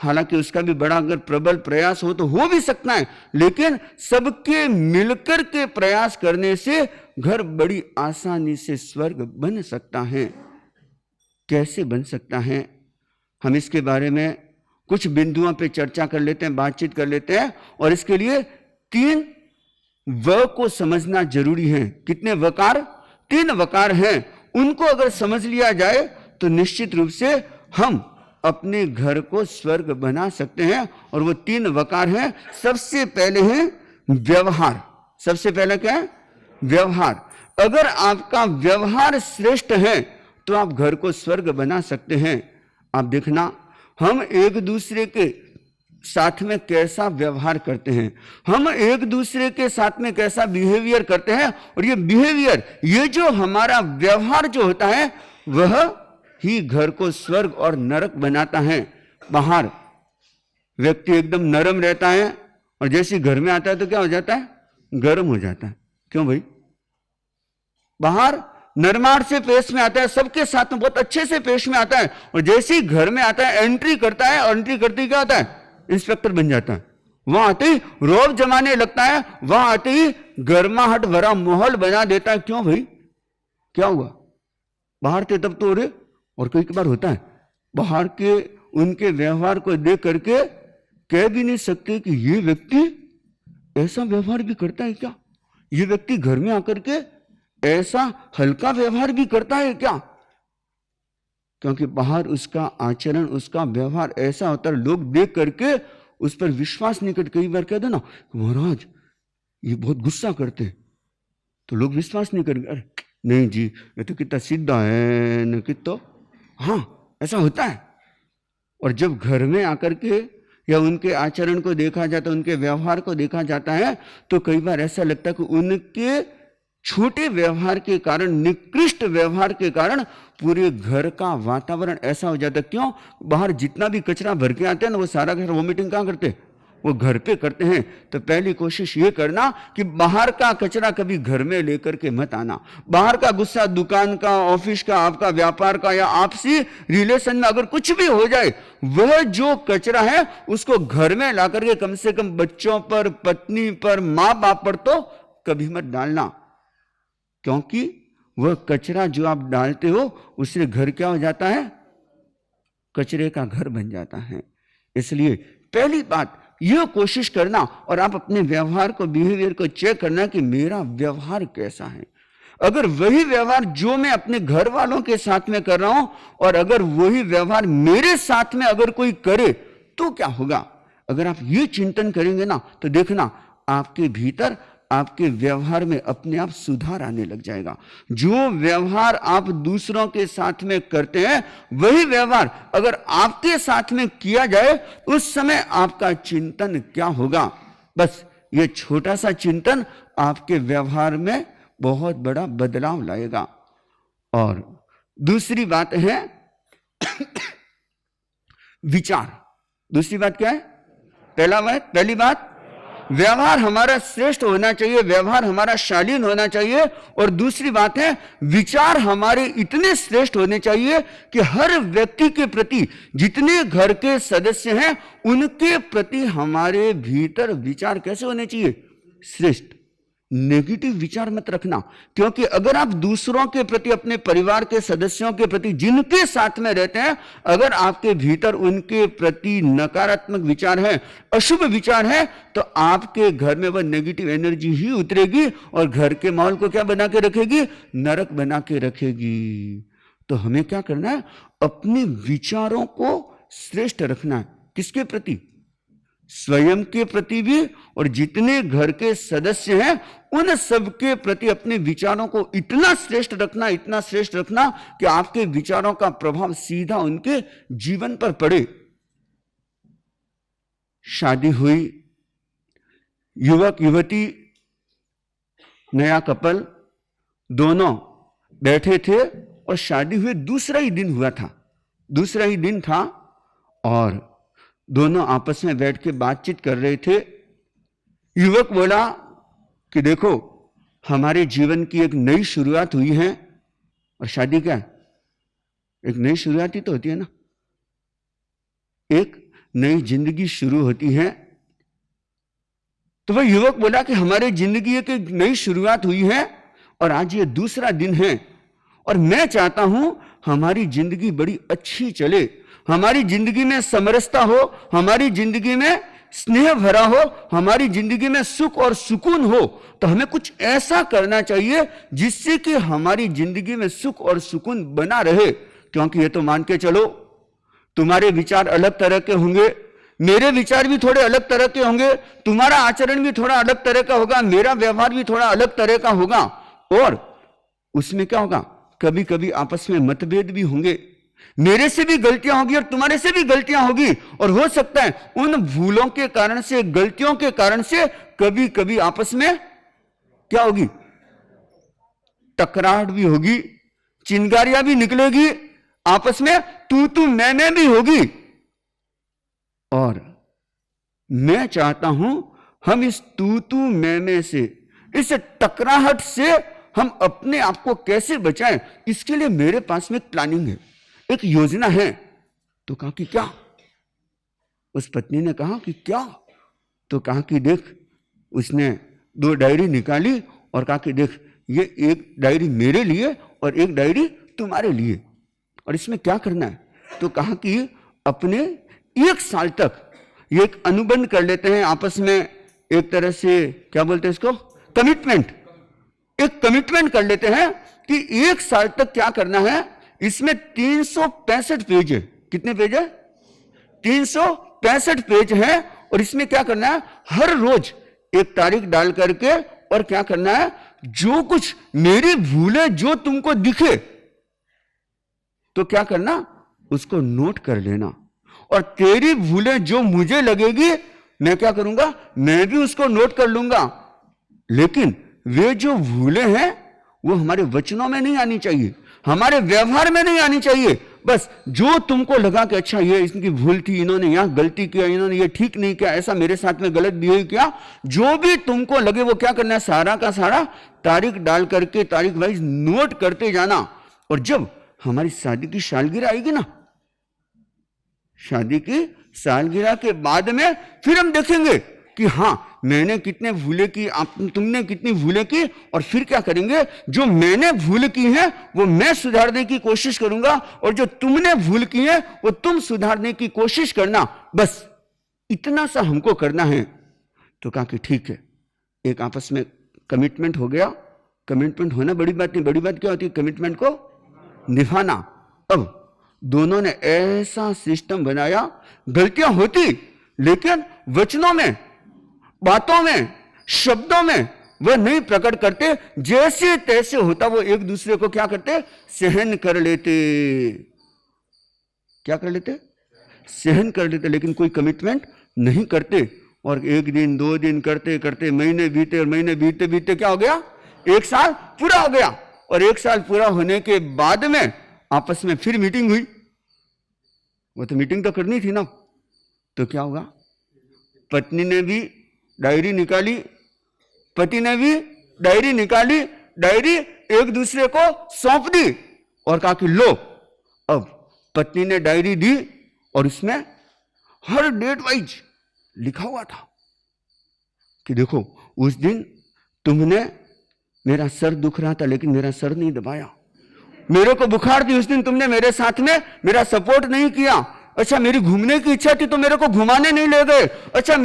हालांकि उसका भी बड़ा अगर प्रबल प्रयास हो तो हो भी सकता है, लेकिन सबके मिलकर के प्रयास करने से घर बड़ी आसानी से स्वर्ग बन सकता है। कैसे बन सकता है, हम इसके बारे में कुछ बिंदुओं पे चर्चा कर लेते हैं, बातचीत कर लेते हैं। और इसके लिए 3 व को समझना जरूरी है। कितने वकार? 3 वकार हैं। उनको अगर समझ लिया जाए तो निश्चित रूप से हम अपने घर को स्वर्ग बना सकते हैं। और वो 3 वकार हैं। सबसे पहले है व्यवहार। सबसे पहले क्या है? व्यवहार। अगर आपका व्यवहार श्रेष्ठ है तो आप घर को स्वर्ग बना सकते हैं। आप देखना, हम एक दूसरे के साथ में कैसा व्यवहार करते हैं, हम एक दूसरे के साथ में कैसा बिहेवियर करते हैं, और ये बिहेवियर, ये जो हमारा व्यवहार जो होता है, वह ही घर को स्वर्ग और नरक बनाता है। बाहर व्यक्ति एकदम नरम रहता है और जैसे घर में आता है तो क्या हो जाता है? गर्म हो जाता है। क्यों भाई? बाहर नरमार से पेश में आता है, सबके साथ में बहुत अच्छे से पेश में आता है, और जैसे ही घर में आता है, एंट्री करता है, और एंट्री करते ही क्या होता है? इंस्पेक्टर बन जाता है। वहां आते ही रौब जमाने लगता है, वहां आते ही गर्माहट भरा माहौल बना देता है। क्यों भाई? क्या हुआ? बाहर थे तब तो हो रहे, और कई बार होता है बाहर के उनके व्यवहार को देख करके कह भी नहीं सकते कि ये व्यक्ति ऐसा व्यवहार भी करता है क्या, ये व्यक्ति घर में आकर के ऐसा हल्का व्यवहार भी करता है क्या? क्योंकि बाहर उसका आचरण, उसका व्यवहार ऐसा होता है, लोग देख करके उस पर विश्वास नहीं करते। कई बार कह दो ना, महाराज ये बहुत गुस्सा करते हैं, तो लोग विश्वास नहीं करेंगे। अरे नहीं जी, ये तो कितना सीधा है न, कितना, हाँ ऐसा होता है। और जब घर में आकर के या उनके आचरण को देखा जाता है, उनके व्यवहार को देखा जाता है, तो कई बार ऐसा लगता है कि उनके छोटे व्यवहार के कारण, निकृष्ट व्यवहार के कारण पूरे घर का वातावरण ऐसा हो जाता है। क्यों? बाहर जितना भी कचरा भर के आते हैं ना, वो सारा कचरा वोमिटिंग कहाँ करते हैं? वो घर पे करते हैं। तो पहली कोशिश ये करना कि बाहर का कचरा कभी घर में लेकर के मत आना। बाहर का गुस्सा, दुकान का, ऑफिस का, आपका व्यापार का, या आपसी रिलेशन में अगर कुछ भी हो जाए, वह जो कचरा है उसको घर में ला करके कम से कम बच्चों पर, पत्नी पर, माँ बाप पर तो कभी मत डालना। क्योंकि वह कचरा जो आप डालते हो उससे घर क्या हो जाता है? कचरे का घर बन जाता है। इसलिए पहली बात यह कोशिश करना, और आप अपने व्यवहार को, बिहेवियर को चेक करना कि मेरा व्यवहार कैसा है। अगर वही व्यवहार जो मैं अपने घर वालों के साथ में कर रहा हूं, और अगर वही व्यवहार मेरे साथ में अगर कोई करे तो क्या होगा? अगर आप ये चिंतन करेंगे ना, तो देखना आपके भीतर, आपके व्यवहार में अपने आप सुधार आने लग जाएगा। जो व्यवहार आप दूसरों के साथ में करते हैं, वही व्यवहार अगर आपके साथ में किया जाए, उस समय आपका चिंतन क्या होगा? बस ये छोटा सा चिंतन आपके व्यवहार में बहुत बड़ा बदलाव लाएगा। और दूसरी बात है विचार। दूसरी बात क्या है? पहली बात व्यवहार हमारा श्रेष्ठ होना चाहिए, व्यवहार हमारा शालीन होना चाहिए। और दूसरी बात है विचार हमारे इतने श्रेष्ठ होने चाहिए कि हर व्यक्ति के प्रति, जितने घर के सदस्य हैं, उनके प्रति हमारे भीतर विचार कैसे होने चाहिए? श्रेष्ठ। नेगेटिव विचार मत रखना। क्योंकि अगर आप दूसरों के प्रति, अपने परिवार के सदस्यों के प्रति, जिनके साथ में रहते हैं, अगर आपके भीतर उनके प्रति नकारात्मक विचार है, अशुभ विचार है, तो आपके घर में वह नेगेटिव एनर्जी ही उतरेगी और घर के माहौल को क्या बना के रखेगी? नरक बना के रखेगी। तो हमें क्या करना है? अपने विचारों को श्रेष्ठ रखना है। किसके प्रति? स्वयं के प्रति भी, और जितने घर के सदस्य हैं उन सब के प्रति अपने विचारों को इतना श्रेष्ठ रखना, इतना श्रेष्ठ रखना कि आपके विचारों का प्रभाव सीधा उनके जीवन पर पड़े। शादी हुई, युवक युवती, नया कपल, दोनों बैठे थे और शादी हुए दूसरा ही दिन था और दोनों आपस में बैठ के बातचीत कर रहे थे। युवक बोला कि देखो, हमारे जीवन की एक नई शुरुआत हुई है। और शादी क्या है? एक नई शुरुआत ही तो होती है ना। एक नई जिंदगी शुरू होती है। तो वह युवक बोला कि हमारी जिंदगी एक नई शुरुआत हुई है और आज ये दूसरा दिन है और मैं चाहता हूं हमारी जिंदगी बड़ी अच्छी चले, हमारी जिंदगी में समरसता हो, हमारी जिंदगी में स्नेह भरा हो, हमारी जिंदगी में सुख और सुकून हो। तो हमें कुछ ऐसा करना चाहिए जिससे कि हमारी जिंदगी में सुख और सुकून बना रहे। क्योंकि ये तो मान के चलो तुम्हारे विचार अलग तरह के होंगे, मेरे विचार भी थोड़े अलग तरह के होंगे, तुम्हारा आचरण भी थोड़ा अलग तरह का होगा, मेरा व्यवहार भी थोड़ा अलग तरह का होगा और उसमें क्या होगा, कभी कभी आपस में मतभेद भी होंगे, मेरे से भी गलतियां होगी और तुम्हारे से भी गलतियां होगी और हो सकता है उन भूलों के कारण से, गलतियों के कारण से कभी कभी आपस में क्या होगी, टकराहट भी होगी, चिंगारियां भी निकलेगी, आपस में तू मैं भी होगी। और मैं चाहता हूं हम इस तू मैं से, इस टकराहट से हम अपने आप को कैसे बचाएं, इसके लिए मेरे पास में एक प्लानिंग है, एक योजना है। तो कहा कि क्या? उस पत्नी ने कहा कि क्या? तो कहा कि देख, उसने 2 डायरी निकाली और कहा कि देख, ये एक डायरी मेरे लिए और एक डायरी तुम्हारे लिए, और इसमें क्या करना है? तो कहा कि अपने 1 साल तक ये एक अनुबंध कर लेते हैं आपस में, एक तरह से क्या बोलते हैं इसको, कमिटमेंट, एक कमिटमेंट कर लेते हैं कि 1 साल तक क्या करना है। इसमें 365 पेज है। कितने पेज है? 365 पेज है और इसमें क्या करना है, हर रोज एक तारीख डाल करके और क्या करना है, जो कुछ मेरी भूलें जो तुमको दिखे तो क्या करना, उसको नोट कर लेना, और तेरी भूलें जो मुझे लगेगी मैं क्या करूंगा, मैं भी उसको नोट कर लूंगा। लेकिन वे जो भूलें हैं वो हमारे वचनों में नहीं आनी चाहिए, हमारे व्यवहार में नहीं आनी चाहिए। बस जो तुमको लगा कि अच्छा ये इनकी भूल थी, इन्होंने यहां गलती किया, इन्होंने ये ठीक नहीं किया, ऐसा मेरे साथ में गलत बिहेव किया, जो भी तुमको लगे वो क्या करना है, सारा का सारा तारीख डाल करके तारीख वाइज नोट करते जाना। और जब हमारी शादी की सालगिरह आएगी ना, शादी की सालगिरह के बाद में फिर हम देखेंगे कि हां मैंने कितने भूलें की, तुमने कितनी भूलें की, और फिर क्या करेंगे, जो मैंने भूल की है वो मैं सुधारने की कोशिश करूंगा और जो तुमने भूल की है वो तुम सुधारने की कोशिश करना। बस इतना सा हमको करना है। तो कहा कि ठीक है, एक आपस में कमिटमेंट हो गया। कमिटमेंट होना बड़ी बात नहीं, बड़ी बात क्या होती है, कमिटमेंट को निभाना। अब दोनों ने ऐसा सिस्टम बनाया, गलतियां होती लेकिन वचनों में, बातों में, शब्दों में वह नहीं प्रकट करते, जैसे तैसे होता वो एक दूसरे को क्या करते, सहन कर लेते। क्या कर लेते? सहन कर लेते, लेकिन कोई कमिटमेंट नहीं करते। और 1 दिन 2 दिन करते करते महीने बीते, और महीने बीते बीते क्या हो गया, 1 साल पूरा हो गया। और 1 साल पूरा होने के बाद में आपस में फिर मीटिंग हुई। वो तो मीटिंग तो करनी थी ना। तो क्या हुआ, पत्नी ने भी डायरी निकाली, पति ने भी डायरी निकाली, डायरी एक दूसरे को सौंप दी और कहा कि लो। अब पत्नी ने डायरी दी और उसमें हर डेट वाइज लिखा हुआ था कि देखो उस दिन तुमने, मेरा सर दुख रहा था लेकिन मेरा सर नहीं दबाया, मेरे को बुखार थी उस दिन तुमने मेरे साथ में मेरा सपोर्ट नहीं किया, अच्छा मेरी घूमने की इच्छा थी तो मेरे को घुमाने नहीं ले गए, अच्छा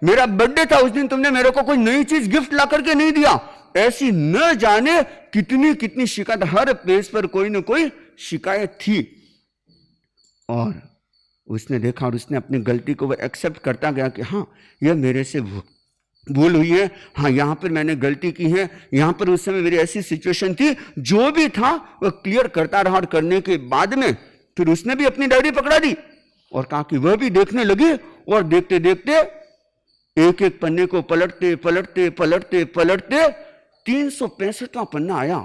मेरा बर्थडे था उस दिन तुमने मेरे को कोई नई चीज गिफ्ट ला करके नहीं दिया। ऐसी न जाने कितनी कितनी शिकायत, हर पेज पर कोई ना कोई शिकायत थी। और उसने देखा और उसने अपनी गलती को वह एक्सेप्ट करता गया कि हाँ यह मेरे से भूल हुई है, हाँ यहां पर मैंने गलती की है, यहां पर उस समय मेरी ऐसी सिचुएशन थी, जो भी था वह क्लियर करता रहा। और करने के बाद में फिर उसने भी अपनी डायरी पकड़ा दी और कहा कि वह भी देखने लगी। और देखते देखते एक एक पन्ने को पलटते पलटते पलटते पलटते 365वां पन्ना आया।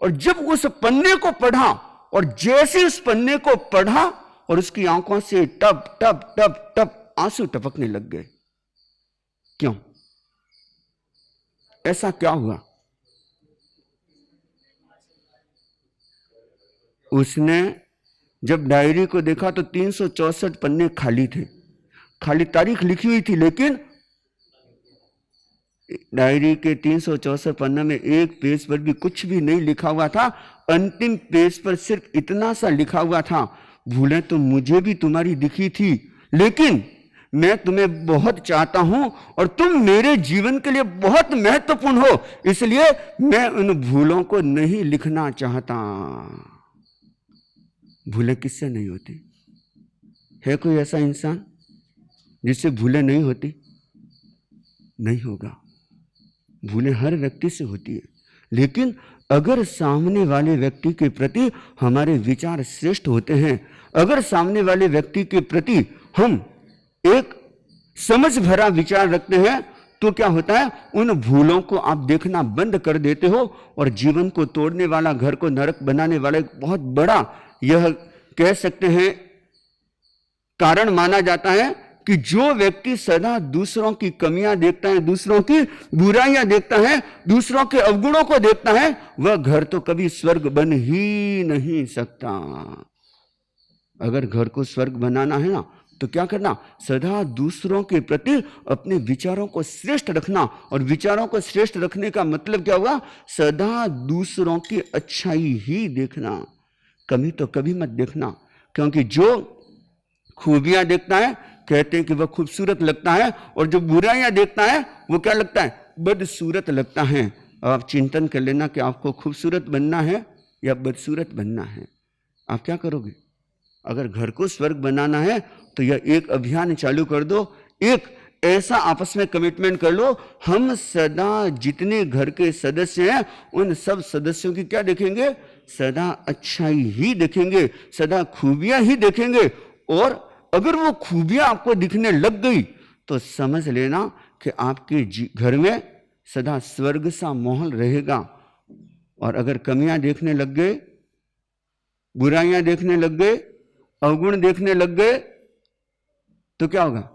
और जब उस पन्ने को पढ़ा और जैसे उस पन्ने को पढ़ा और उसकी आंखों से टप टप टप टप आंसू टपकने लग गए। क्यों? ऐसा क्या हुआ? उसने जब डायरी को देखा तो 364 पन्ने खाली थे खाली तारीख लिखी हुई थी, लेकिन डायरी के 364 पन्ने में एक पेज पर भी कुछ भी नहीं लिखा हुआ था। अंतिम पेज पर सिर्फ इतना सा लिखा हुआ था, भूलें तो मुझे भी तुम्हारी दिखी थी, लेकिन मैं तुम्हें बहुत चाहता हूं और तुम मेरे जीवन के लिए बहुत महत्वपूर्ण हो, इसलिए मैं उन भूलों को नहीं लिखना चाहता। भूलें किससे नहीं होती? है कोई ऐसा इंसान जिससे भूलें नहीं होती? नहीं होगा। भूलें हर व्यक्ति से होती है, लेकिन अगर सामने वाले व्यक्ति के प्रति हमारे विचार श्रेष्ठ होते हैं, अगर सामने वाले व्यक्ति के प्रति हम एक समझ भरा विचार रखते हैं, तो क्या होता है, उन भूलों को आप देखना बंद कर देते हो और जीवन को तोड़ने वाला, घर को नरक बनाने वाला एक बहुत बड़ा, यह कह सकते हैं, कारण माना जाता है कि जो व्यक्ति सदा दूसरों की कमियां देखता है, दूसरों की बुराइयां देखता है, दूसरों के अवगुणों को देखता है, वह घर तो कभी स्वर्ग बन ही नहीं सकता। अगर घर को स्वर्ग बनाना है ना, तो क्या करना, सदा दूसरों के प्रति अपने विचारों को श्रेष्ठ रखना। और विचारों को श्रेष्ठ रखने का मतलब क्या हुआ, सदा दूसरों की अच्छाई ही देखना, कमी तो कभी मत देखना। क्योंकि जो खूबियां देखता है, कहते हैं कि वह खूबसूरत लगता है, और जो बुराइयां देखता है वो क्या लगता है, बदसूरत लगता है। आप चिंतन कर लेना कि आपको खूबसूरत बनना है या बदसूरत बनना है। आप क्या करोगे? अगर घर को स्वर्ग बनाना है तो यह एक अभियान चालू कर दो, एक ऐसा आपस में कमिटमेंट कर लो, हम सदा जितने घर के सदस्य हैं उन सब सदस्यों की क्या देखेंगे, सदा अच्छाई ही देखेंगे, सदा खूबियां ही देखेंगे। और अगर वो खूबियां आपको दिखने लग गई तो समझ लेना कि आपके घर में सदा स्वर्ग सा माहौल रहेगा। और अगर कमियां देखने लग गए, बुराइयां देखने लग गए, अवगुण देखने लग गए, तो क्या होगा,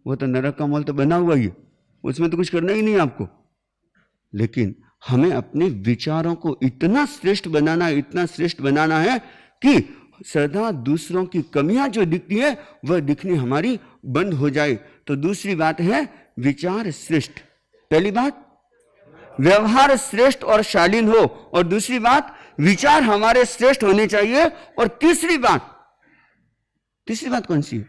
वो तो नरक का माहौल तो बना हुआ ही है, उसमें तो कुछ करना ही नहीं आपको। लेकिन हमें अपने विचारों को इतना श्रेष्ठ बनाना, इतना श्रेष्ठ बनाना है कि सदा दूसरों की कमियां जो दिखती है वह दिखनी हमारी बंद हो जाए। तो दूसरी बात है विचार श्रेष्ठ। पहली बात व्यवहार श्रेष्ठ और शालीन हो, और दूसरी बात विचार हमारे श्रेष्ठ होने चाहिए। और तीसरी बात कौन सी है?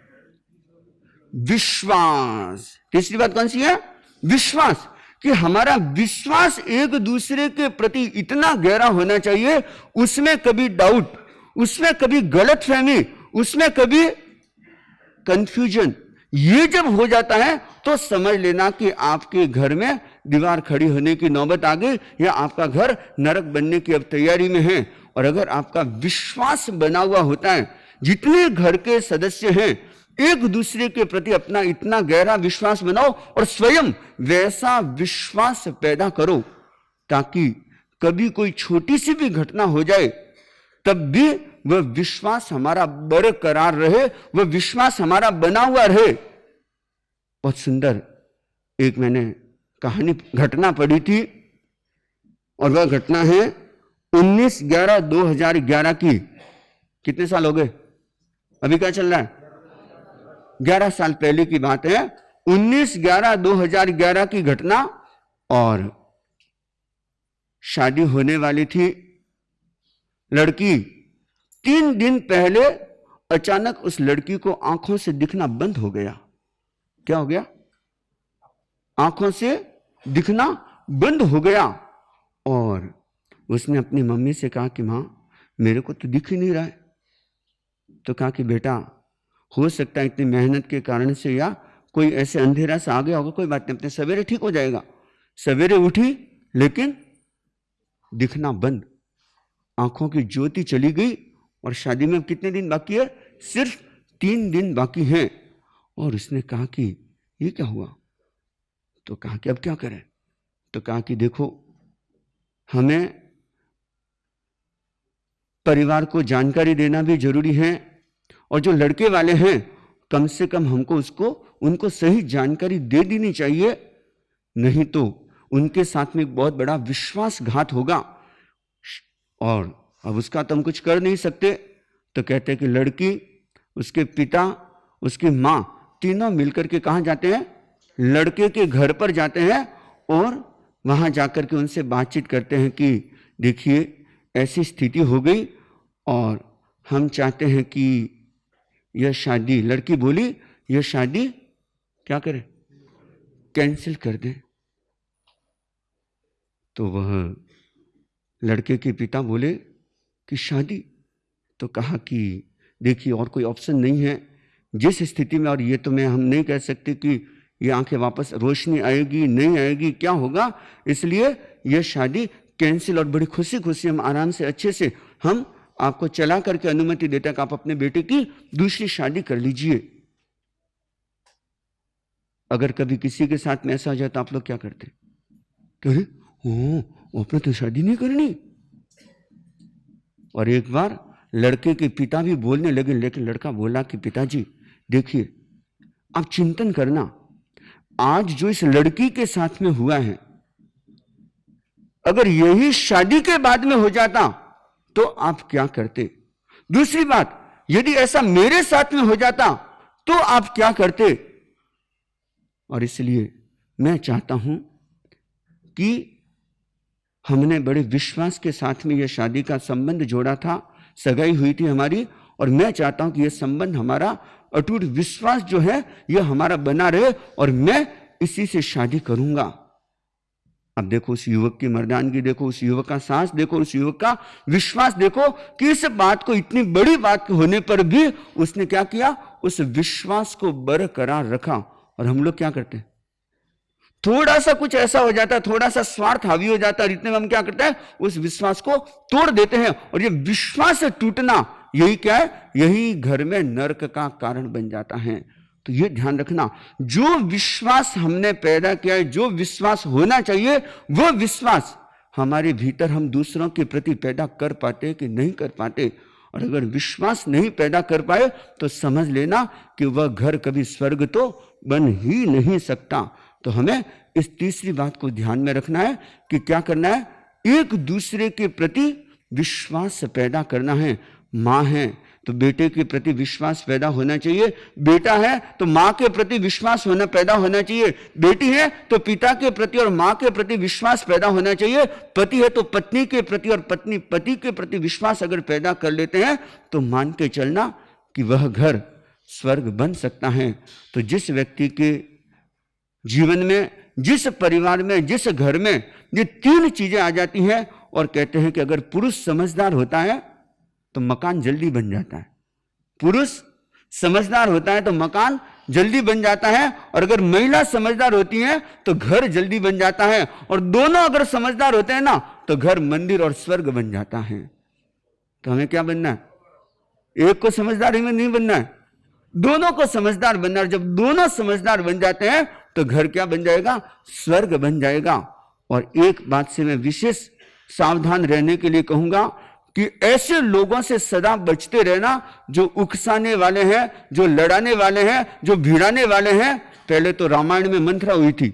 विश्वास। तीसरी बात कौन सी है? विश्वास। कि हमारा विश्वास एक दूसरे के प्रति इतना गहरा होना चाहिए, उसमें कभी डाउट, उसमें कभी गलतफहमी, उसमें कभी कंफ्यूजन, ये जब हो जाता है तो समझ लेना कि आपके घर में दीवार खड़ी होने की नौबत आ गई, या आपका घर नरक बनने की अब तैयारी में है। और अगर आपका विश्वास बना हुआ होता है, जितने घर के सदस्य हैं एक दूसरे के प्रति अपना इतना गहरा विश्वास बनाओ और स्वयं वैसा विश्वास पैदा करो, ताकि कभी कोई छोटी सी भी घटना हो जाए तब भी वह विश्वास हमारा बरकरार रहे, वह विश्वास हमारा बना हुआ रहे। बहुत सुंदर एक मैंने घटना पढ़ी थी, और वह घटना है 19/11/2011 की। कितने साल हो गए? अभी क्या चल रहा है? 11 साल पहले की बात है, 19/11/2011 की घटना। और शादी होने वाली थी लड़की। 3 दिन पहले अचानक उस लड़की को आंखों से दिखना बंद हो गया। क्या हो गया? आंखों से दिखना बंद हो गया। और उसने अपनी मम्मी से कहा कि मां, मेरे को तो दिख ही नहीं रहा है। तो कहा कि बेटा, हो सकता है इतनी मेहनत के कारण से या कोई ऐसे अंधेरा सा आ गया होगा, कोई बात नहीं, अपने सवेरे ठीक हो जाएगा। सवेरे उठी, लेकिन दिखना बंद, आंखों की ज्योति चली गई। और शादी में कितने दिन बाकी है? सिर्फ 3 दिन बाकी हैं। और उसने कहा कि ये क्या हुआ? तो कहा कि अब क्या करें? तो कहा कि देखो, हमें परिवार को जानकारी देना भी जरूरी है, और जो लड़के वाले हैं कम से कम हमको उनको सही जानकारी दे देनी चाहिए, नहीं तो उनके साथ में एक बहुत बड़ा विश्वासघात होगा, और अब उसका तो हम कुछ कर नहीं सकते। तो कहते हैं कि लड़की, उसके पिता, उसकी माँ तीनों मिलकर के कहाँ जाते हैं? लड़के के घर पर जाते हैं और वहां जाकर के उनसे बातचीत करते हैं कि देखिए ऐसी स्थिति हो गई और हम चाहते हैं कि यह शादी, लड़की बोली यह शादी क्या करें? कैंसिल कर दें। तो वह लड़के के पिता बोले कि शादी? तो कहा कि देखिए और कोई ऑप्शन नहीं है जिस स्थिति में, और ये तो हम नहीं कह सकते कि ये आंखें वापस रोशनी आएगी नहीं आएगी क्या होगा, इसलिए यह शादी कैंसिल। और बड़ी खुशी खुशी हम आराम से अच्छे से हम आपको चला करके अनुमति देता कि आप अपने बेटे की दूसरी शादी कर लीजिए। अगर कभी किसी के साथ में ऐसा हो जाए तो आप लोग क्या करते? कह रहे अपने तो शादी नहीं करनी। और एक बार लड़के के पिता भी बोलने लगे, लेकिन लड़का बोला कि पिताजी देखिए आप चिंतन करना, आज जो इस लड़की के साथ में हुआ है अगर यही शादी के बाद में हो जाता तो आप क्या करते? दूसरी बात, यदि ऐसा मेरे साथ में हो जाता तो आप क्या करते? और इसलिए मैं चाहता हूं कि हमने बड़े विश्वास के साथ में यह शादी का संबंध जोड़ा था, सगाई हुई थी हमारी, और मैं चाहता हूं कि यह संबंध हमारा अटूट विश्वास जो है यह हमारा बना रहे और मैं इसी से शादी करूंगा। अब देखो उस युवक की मर्दानगी देखो, उस युवक का साहस देखो, उस युवक का विश्वास देखो कि इस बात को, इतनी बड़ी बात होने पर भी उसने क्या किया? उस विश्वास को बरकरार रखा। और हम लोग क्या करते हैं? थोड़ा सा कुछ ऐसा हो जाता है, थोड़ा सा स्वार्थ हावी हो जाता है, इतने में हम क्या करते हैं? उस विश्वास को तोड़ देते हैं। और ये विश्वास टूटना यही क्या है? यही घर में नरक का कारण बन जाता है। तो ये ध्यान रखना, जो विश्वास हमने पैदा किया है, जो विश्वास होना चाहिए, वो विश्वास हमारे भीतर हम दूसरों के प्रति पैदा कर पाते कि नहीं कर पाते। और अगर विश्वास नहीं पैदा कर पाए तो समझ लेना कि वह घर कभी स्वर्ग तो बन ही नहीं सकता। तो हमें इस तीसरी बात को ध्यान में रखना है कि क्या करना है? एक दूसरे के प्रति विश्वास पैदा करना है। मां है तो बेटे के प्रति विश्वास पैदा होना चाहिए, बेटा है तो मां के प्रति विश्वास पैदा होना चाहिए, बेटी है तो पिता के प्रति और मां के प्रति विश्वास पैदा होना चाहिए, पति है तो पत्नी के प्रति और पत्नी पति के प्रति विश्वास अगर पैदा कर लेते हैं तो मान के चलना कि वह घर स्वर्ग बन सकता है। तो जिस व्यक्ति के जीवन में, जिस परिवार में, जिस घर में ये तीन चीजें आ जाती हैं, और कहते हैं कि अगर पुरुष समझदार होता है तो मकान जल्दी बन जाता है, पुरुष समझदार होता है तो मकान जल्दी बन जाता है, और अगर महिला समझदार होती है तो घर जल्दी बन जाता है, और दोनों अगर समझदार होते हैं ना तो घर मंदिर और स्वर्ग बन जाता है। तो हमें क्या बनना है? एक को समझदार में नहीं बनना है, दोनों को समझदार बनना है। जब दोनों समझदार बन जाते हैं तो घर क्या बन जाएगा? स्वर्ग बन जाएगा। और एक बात से मैं विशेष सावधान रहने के लिए कहूंगा कि ऐसे लोगों से सदा बचते रहना जो उकसाने वाले हैं, जो लड़ाने वाले हैं, जो भिड़ाने वाले हैं। पहले तो रामायण में मंथरा हुई थी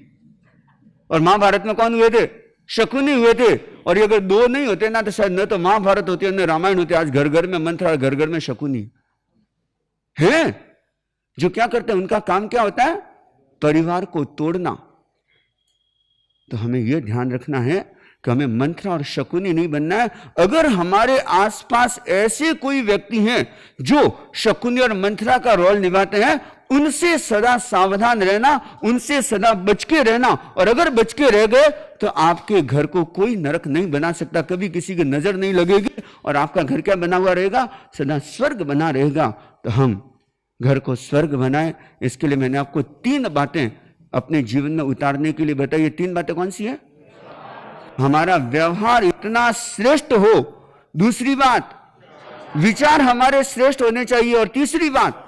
और महाभारत में कौन हुए थे? शकुनी हुए थे। और ये अगर दो नहीं होते ना तो शायद न तो महाभारत होती न रामायण होती। आज घर घर में मंथरा, घर घर में शकुनी है। जो क्या करते हैं, उनका काम क्या होता है? परिवार को तोड़ना। तो हमें यह ध्यान रखना है कि हमें मंथरा और शकुनी नहीं बनना है। अगर हमारे आसपास ऐसे कोई व्यक्ति हैं जो शकुनी और मंथरा का रोल निभाते हैं, उनसे सदा सावधान रहना, उनसे सदा बच के रहना। और अगर बच के रह गए तो आपके घर को कोई नरक नहीं बना सकता, कभी किसी की नजर नहीं लगेगी और आपका घर क्या बना हुआ रहेगा? सदा स्वर्ग बना रहेगा। तो हम घर को स्वर्ग बनाए, इसके लिए मैंने आपको 3 बातें अपने जीवन में उतारने के लिए बताई। 3 बातें कौन सी है? हमारा व्यवहार इतना श्रेष्ठ हो, दूसरी बात विचार हमारे श्रेष्ठ होने चाहिए, और तीसरी बात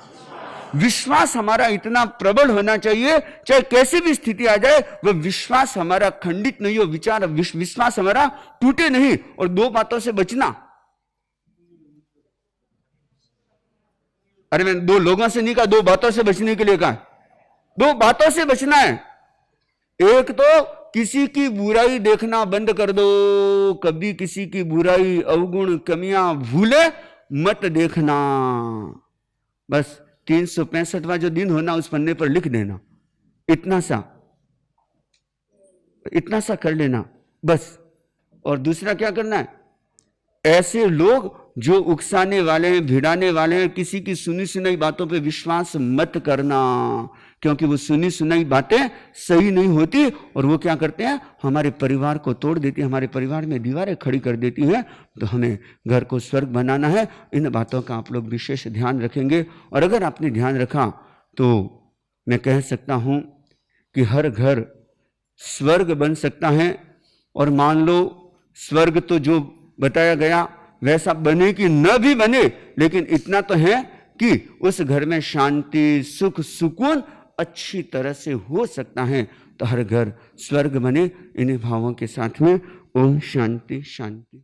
विश्वास हमारा इतना प्रबल होना चाहिए, चाहे कैसी भी स्थिति आ जाए वह विश्वास हमारा खंडित नहीं हो, विचार विश्वास हमारा टूटे नहीं। और 2 बातों से बचना। अरे मैं 2 लोगों से नहीं कहा, 2 बातों से बचने के लिए कहा। 2 बातों से बचना है। एक तो किसी की बुराई देखना बंद कर दो, कभी किसी की बुराई, अवगुण, कमियां, भूले मत देखना। बस 365वां जो दिन होना उस पन्ने पर लिख देना, इतना सा कर लेना बस। और दूसरा क्या करना है, ऐसे लोग जो उकसाने वाले हैं, भिड़ाने वाले हैं, किसी की सुनी सुनाई बातों पे विश्वास मत करना, क्योंकि वो सुनी सुनाई बातें सही नहीं होती और वो क्या करते हैं, हमारे परिवार को तोड़ देती है, हमारे परिवार में दीवारें खड़ी कर देती हैं। तो हमें घर को स्वर्ग बनाना है, इन बातों का आप लोग विशेष ध्यान रखेंगे। और अगर आपने ध्यान रखा तो मैं कह सकता हूं कि हर घर स्वर्ग बन सकता है। और मान लो स्वर्ग तो जो बताया गया वैसा बने कि न भी बने, लेकिन इतना तो है कि उस घर में शांति, सुख, सुकून अच्छी तरह से हो सकता है। तो हर घर स्वर्ग बने, इन्हीं भावों के साथ में ओम शांति शांति।